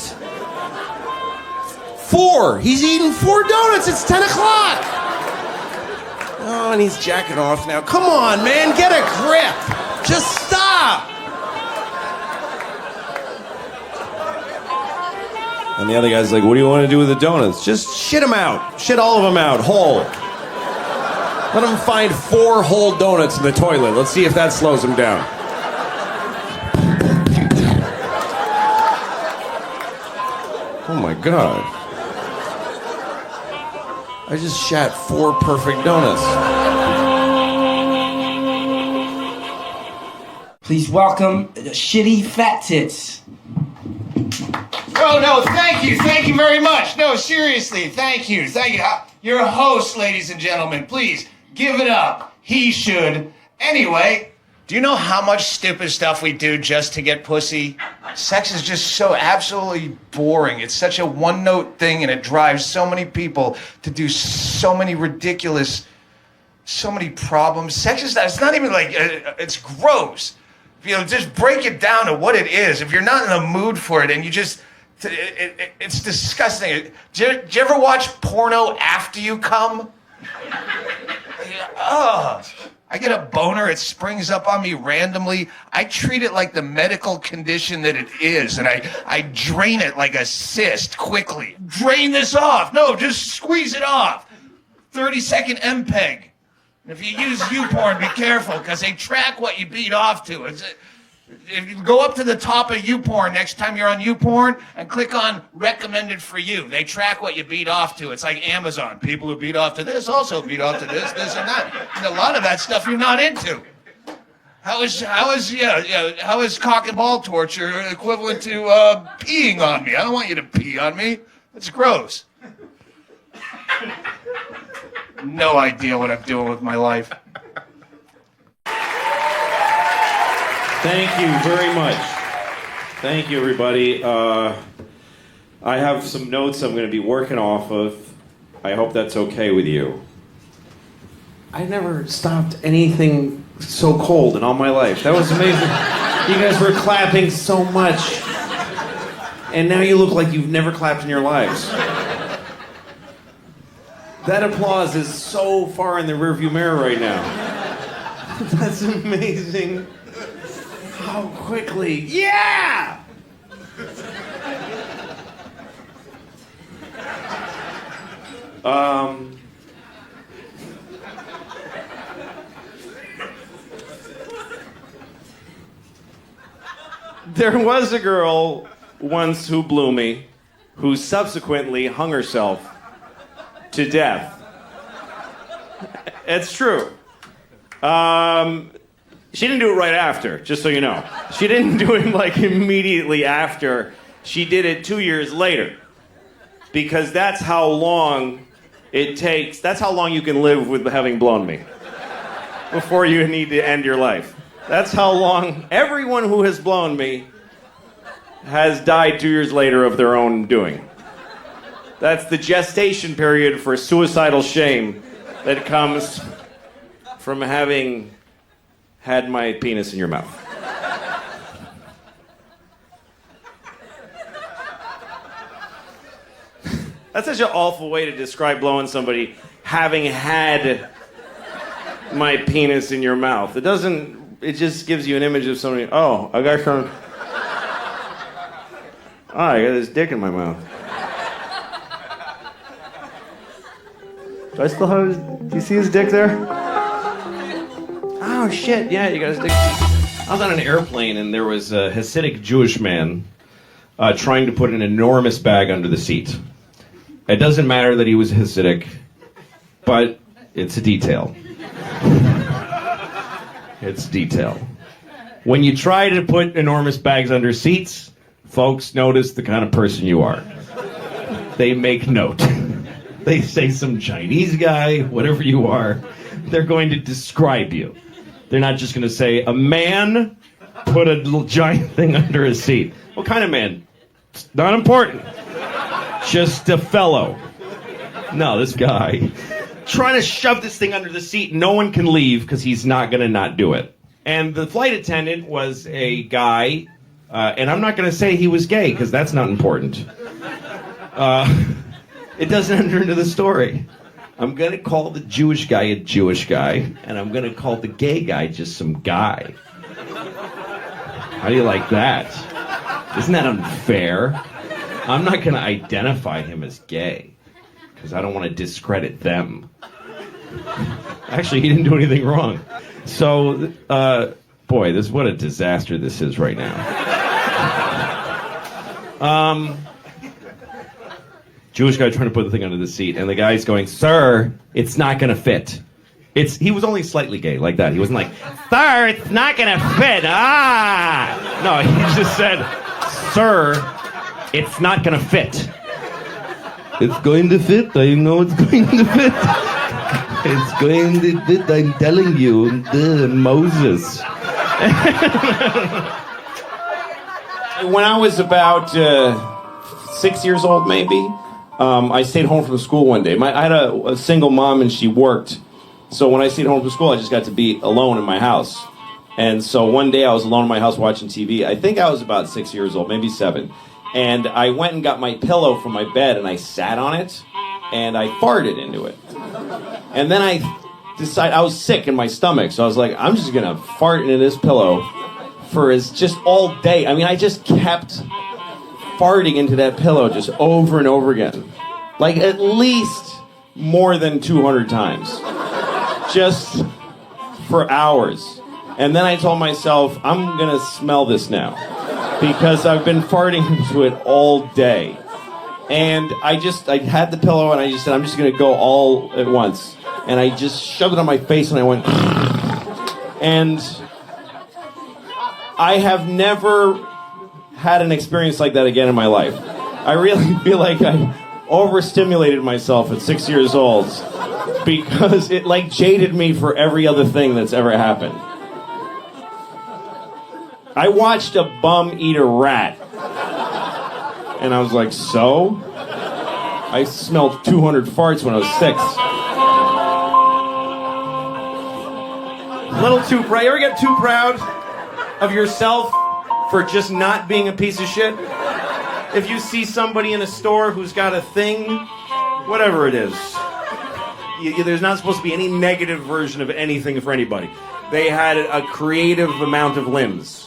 4. He's eating 4 donuts. It's 10 o'clock. Oh, and he's jacking off now. Come on, man. Get a grip. Just stop. And the other guy's like, what do you want to do with the donuts? Just shit them out. Shit all of them out, whole. Let him find 4 whole donuts in the toilet. Let's see if that slows him down. Oh my God. I just shat 4 perfect donuts. Please welcome the Shitty Fat Tits. Oh, no, thank you. Thank you very much. No, seriously, thank you. Thank you. Your host, ladies and gentlemen, please give it up. He should. Anyway, do you know how much stupid stuff we do just to get pussy? Sex is just so absolutely boring. It's such a one-note thing, and it drives so many people to do so many ridiculous, so many problems. Sex is not, it's not even like, it's gross. You know, just break it down to what it is. If you're not in the mood for it and you just, it's disgusting. Do you ever watch porno after you come? Ugh. I get a boner, it springs up on me randomly. I treat it like the medical condition that it is, and I drain it like a cyst quickly. Drain this off. No, just squeeze it off. 30-second MPEG. And if you use YouPorn, be careful, because they track what you beat off to. If you go up to the top of YouPorn next time you're on YouPorn and click on recommended for you, they track what you beat off to. It's like Amazon. People who beat off to this also beat off to this, and that. And a lot of that stuff you're not into. How is cock and ball torture equivalent to peeing on me? I don't want you to pee on me. It's gross. No idea what I'm doing with my life. Thank you very much. Thank you, everybody. I have some notes I'm going to be working off of. I hope that's okay with you. I never stopped anything so cold in all my life. That was amazing. You guys were clapping so much. And now you look like you've never clapped in your lives. That applause is so far in the rearview mirror right now. That's amazing. How quickly. Yeah! There was a girl once who blew me, who subsequently hung herself to death. It's true. She didn't do it right after, just so you know. She didn't do it like immediately after. She did it 2 years later. Because that's how long it takes. That's how long you can live with having blown me. Before you need to end your life. That's how long everyone who has blown me has died 2 years later of their own doing. That's the gestation period for suicidal shame that comes from having had my penis in your mouth. That's such an awful way to describe blowing somebody, having had my penis in your mouth. It just gives you an image of somebody, oh, I got some, oh, I got this dick in my mouth. Do I still have do you see his dick there? Oh, shit, yeah, you got his dick. I was on an airplane, and there was a Hasidic Jewish man trying to put an enormous bag under the seat. It doesn't matter that he was Hasidic, but it's a detail. It's detail. When you try to put enormous bags under seats, folks notice the kind of person you are. They make note. They say some Chinese guy, whatever you are, they're going to describe you. They're not just going to say, a man put a little giant thing under his seat. What kind of man? It's not important. Just a fellow. No, this guy. Trying to shove this thing under the seat. No one can leave because he's not going to not do it. And the flight attendant was a guy, and I'm not going to say he was gay because that's not important. It doesn't enter into the story. I'm going to call the Jewish guy a Jewish guy, and I'm going to call the gay guy just some guy. How do you like that? Isn't that unfair? I'm not going to identify him as gay, because I don't want to discredit them. Actually, he didn't do anything wrong. So, boy, what a disaster this is right now. Jewish guy trying to put the thing under the seat, and the guy's going, "Sir, it's not gonna fit." He was only slightly gay, like that. He wasn't like, "Sir, it's not gonna fit." No, he just said, "Sir, it's not gonna fit." It's going to fit. I know it's going to fit. It's going to fit. I'm telling you, Moses. When I was about 6 years old, maybe, I stayed home from school one day. I had a single mom, and she worked. So when I stayed home from school, I just got to be alone in my house. And so one day I was alone in my house watching TV. I think I was about 6 years old, maybe 7. And I went and got my pillow from my bed, and I sat on it, and I farted into it. And then I decided, I was sick in my stomach, so I was like, I'm just gonna fart into this pillow for just all day. I mean, I just kept farting into that pillow just over and over again. Like at least more than 200 times. Just for hours. And then I told myself, I'm gonna smell this now. Because I've been farting into it all day. And I had the pillow and I just said, I'm just gonna go all at once. And I just shoved it on my face and I went, and I have never had an experience like that again in my life. I really feel like I overstimulated myself at 6 years old because it like jaded me for every other thing that's ever happened. I watched a bum eat a rat. And I was like, so? I smelled 200 farts when I was 6. A little too proud. You ever get too proud of yourself for just not being a piece of shit? If you see somebody in a store who's got a thing, whatever it is, there's not supposed to be any negative version of anything for anybody. They had a creative amount of limbs.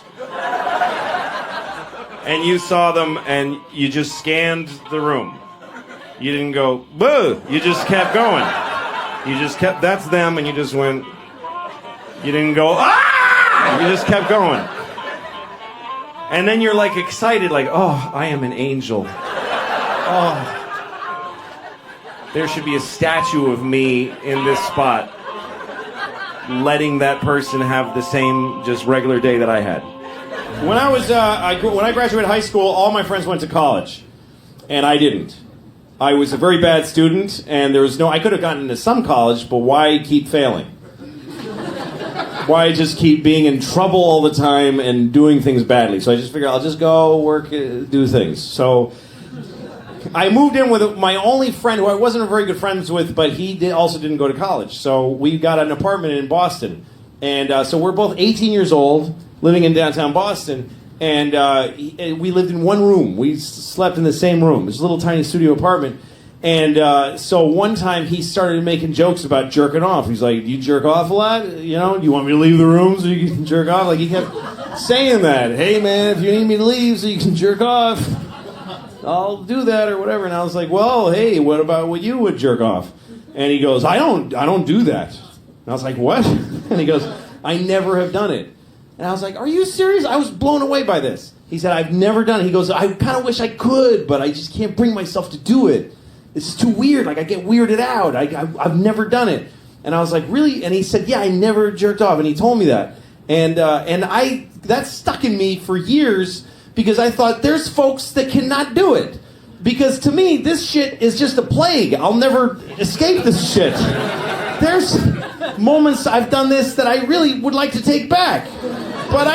And you saw them and you just scanned the room. You didn't go, boo! You just kept going. You just kept, that's them, and you just went, you didn't go, ah! You just kept going. And then you're like excited, like, oh, I am an angel. Oh. There should be a statue of me in this spot, letting that person have the same just regular day that I had. When I was, when I graduated high school, all my friends went to college, and I didn't. I was a very bad student, and I could have gotten into some college, but why keep failing? Why just keep being in trouble all the time and doing things badly? So I just figured I'll just go work, do things. So I moved in with my only friend, who I wasn't very good friends with, but he also didn't go to college. So we got an apartment in Boston, and so we're both 18 years old, living in downtown Boston, and we lived in one room. We slept in the same room. It was a little tiny studio apartment. And so one time he started making jokes about jerking off. He's like, do you jerk off a lot? You know, do you want me to leave the room so you can jerk off? Like, he kept saying that. Hey, man, if you need me to leave so you can jerk off, I'll do that or whatever. And I was like, well, hey, what about when you would jerk off? And he goes, I don't do that. And I was like, what? And he goes, I never have done it. And I was like, are you serious? I was blown away by this. He said, I've never done it. He goes, I kind of wish I could, but I just can't bring myself to do it. It's too weird. Like, I get weirded out. I've never done it. And I was like, really? And he said, yeah, I never jerked off. And he told me that. And that stuck in me for years because I thought there's folks that cannot do it. Because to me, this shit is just a plague. I'll never escape this shit. There's moments I've done this that I really would like to take back. But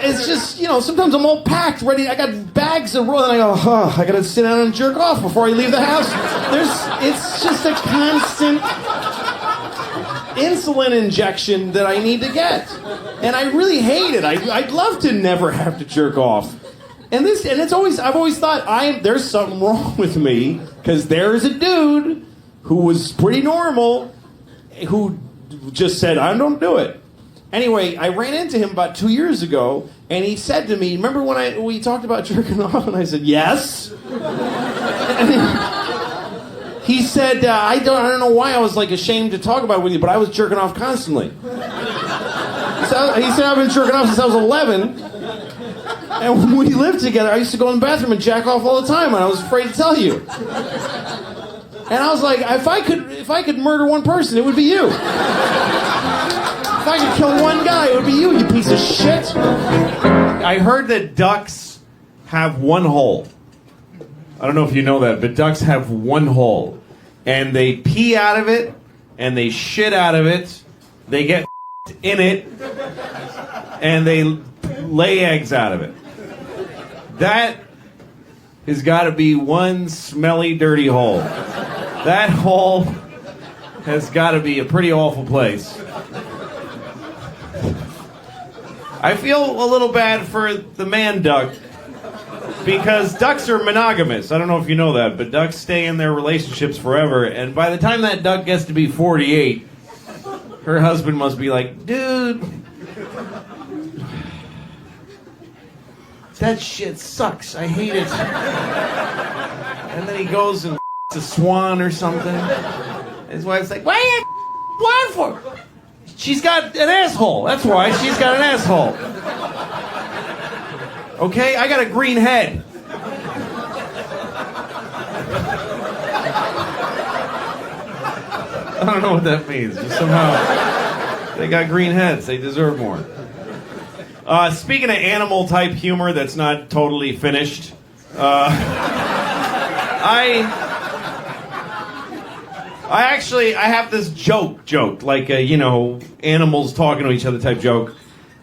it's just, sometimes I'm all packed, ready. I got bags of roll, and I go, I gotta sit down and jerk off before I leave the house. It's just a constant insulin injection that I need to get. And I really hate it. I'd love to never have to jerk off. I've always thought, there's something wrong with me, because there's a dude who was pretty normal, who just said, I don't do it. Anyway, I ran into him about 2 years ago, and he said to me, remember when we talked about jerking off? And I said, yes. And he said, I don't know why I was like ashamed to talk about it with you, but I was jerking off constantly. So he said, I've been jerking off since I was 11. And when we lived together, I used to go in the bathroom and jack off all the time, and I was afraid to tell you. And I was like, if I could murder one person, it would be you. If I could kill one guy, it would be you piece of shit. I heard that ducks have one hole. I don't know if you know that, but ducks have one hole. And they pee out of it, and they shit out of it. They get in it, and they lay eggs out of it. That has got to be one smelly, dirty hole. That hole has got to be a pretty awful place. I feel a little bad for the man duck because ducks are monogamous. I don't know if you know that, but ducks stay in their relationships forever. And by the time that duck gets to be 48, her husband must be like, dude, that shit sucks. I hate it. And then he goes and a swan or something. His wife's like, why are you swan for? She's got an asshole. That's why she's got an asshole. Okay, I got a green head. I don't know what that means. Just somehow they got green heads. They deserve more. Speaking of animal type humor that's not totally finished, I have this joke, like animals talking to each other type joke,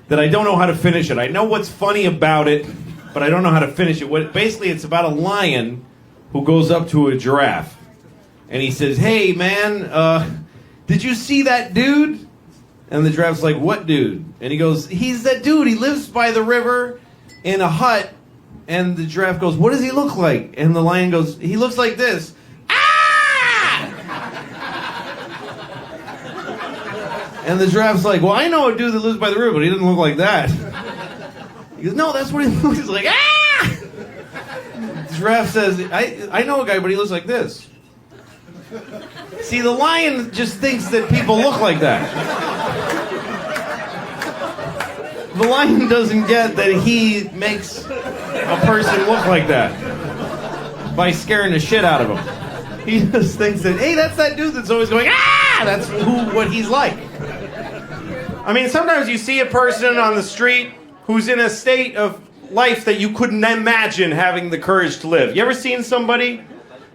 that I don't know how to finish it. I know what's funny about it, but I don't know how to finish it. Basically, it's about a lion who goes up to a giraffe, and he says, "Hey, man, did you see that dude?" And the giraffe's like, "What dude?" And he goes, "He's that dude. He lives by the river in a hut." And the giraffe goes, "What does he look like?" And the lion goes, "He looks like this." And the giraffe's like, "Well, I know a dude that lives by the river, but he doesn't look like that." He goes, "No, that's what he looks like." Ah! The giraffe says, I know a guy, but he looks like this. See, the lion just thinks that people look like that. The lion doesn't get that he makes a person look like that by scaring the shit out of him. He just thinks that, hey, that's that dude that's always going, ah! That's what he's like. I mean, sometimes you see a person on the street who's in a state of life that you couldn't imagine having the courage to live. You ever seen somebody?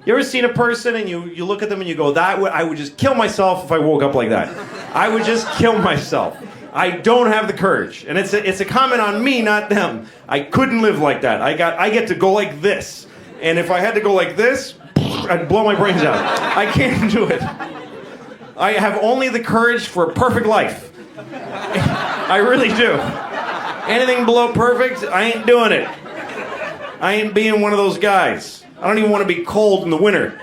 You ever seen a person and you look at them and you go, I would just kill myself if I woke up like that. I would just kill myself. I don't have the courage. And it's a comment on me, not them. I couldn't live like that. I get to go like this. And if I had to go like this, I'd blow my brains out. I can't do it. I have only the courage for a perfect life. I really do. Anything below perfect, I ain't doing it. I ain't being one of those guys. I don't even want to be cold in the winter.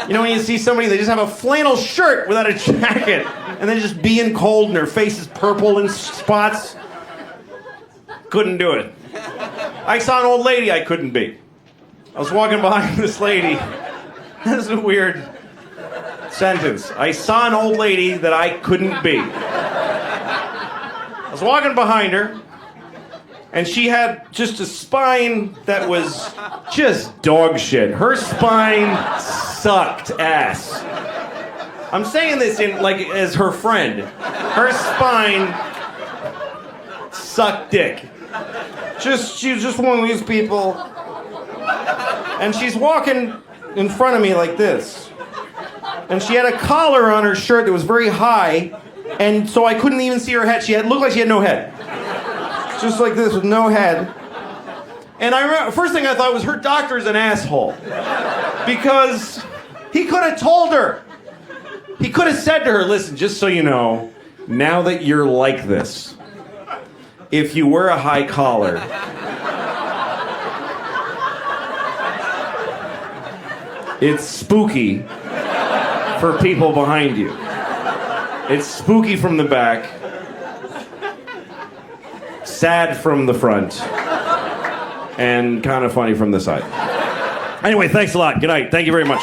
You know when you see somebody, they just have a flannel shirt without a jacket, and then just being cold and their face is purple in spots? Couldn't do it. I saw an old lady I couldn't be. I was walking behind this lady. This is a weird sentence. I saw an old lady that I couldn't be. I was walking behind her, and she had just a spine that was just dog shit. Her spine sucked ass. I'm saying this as her friend. Her spine sucked dick. She was just one of these people. And she's walking in front of me like this. And she had a collar on her shirt that was very high, and so I couldn't even see her head. Looked like she had no head. Just like this with no head. And I remember, first thing I thought was her doctor's an asshole. Because he could have told her. He could have said to her, listen, just so you know, now that you're like this, if you wear a high collar, it's spooky for people behind you. It's spooky from the back. Sad from the front, and kind of funny from the side. Anyway, thanks a lot. Good night. Thank you very much.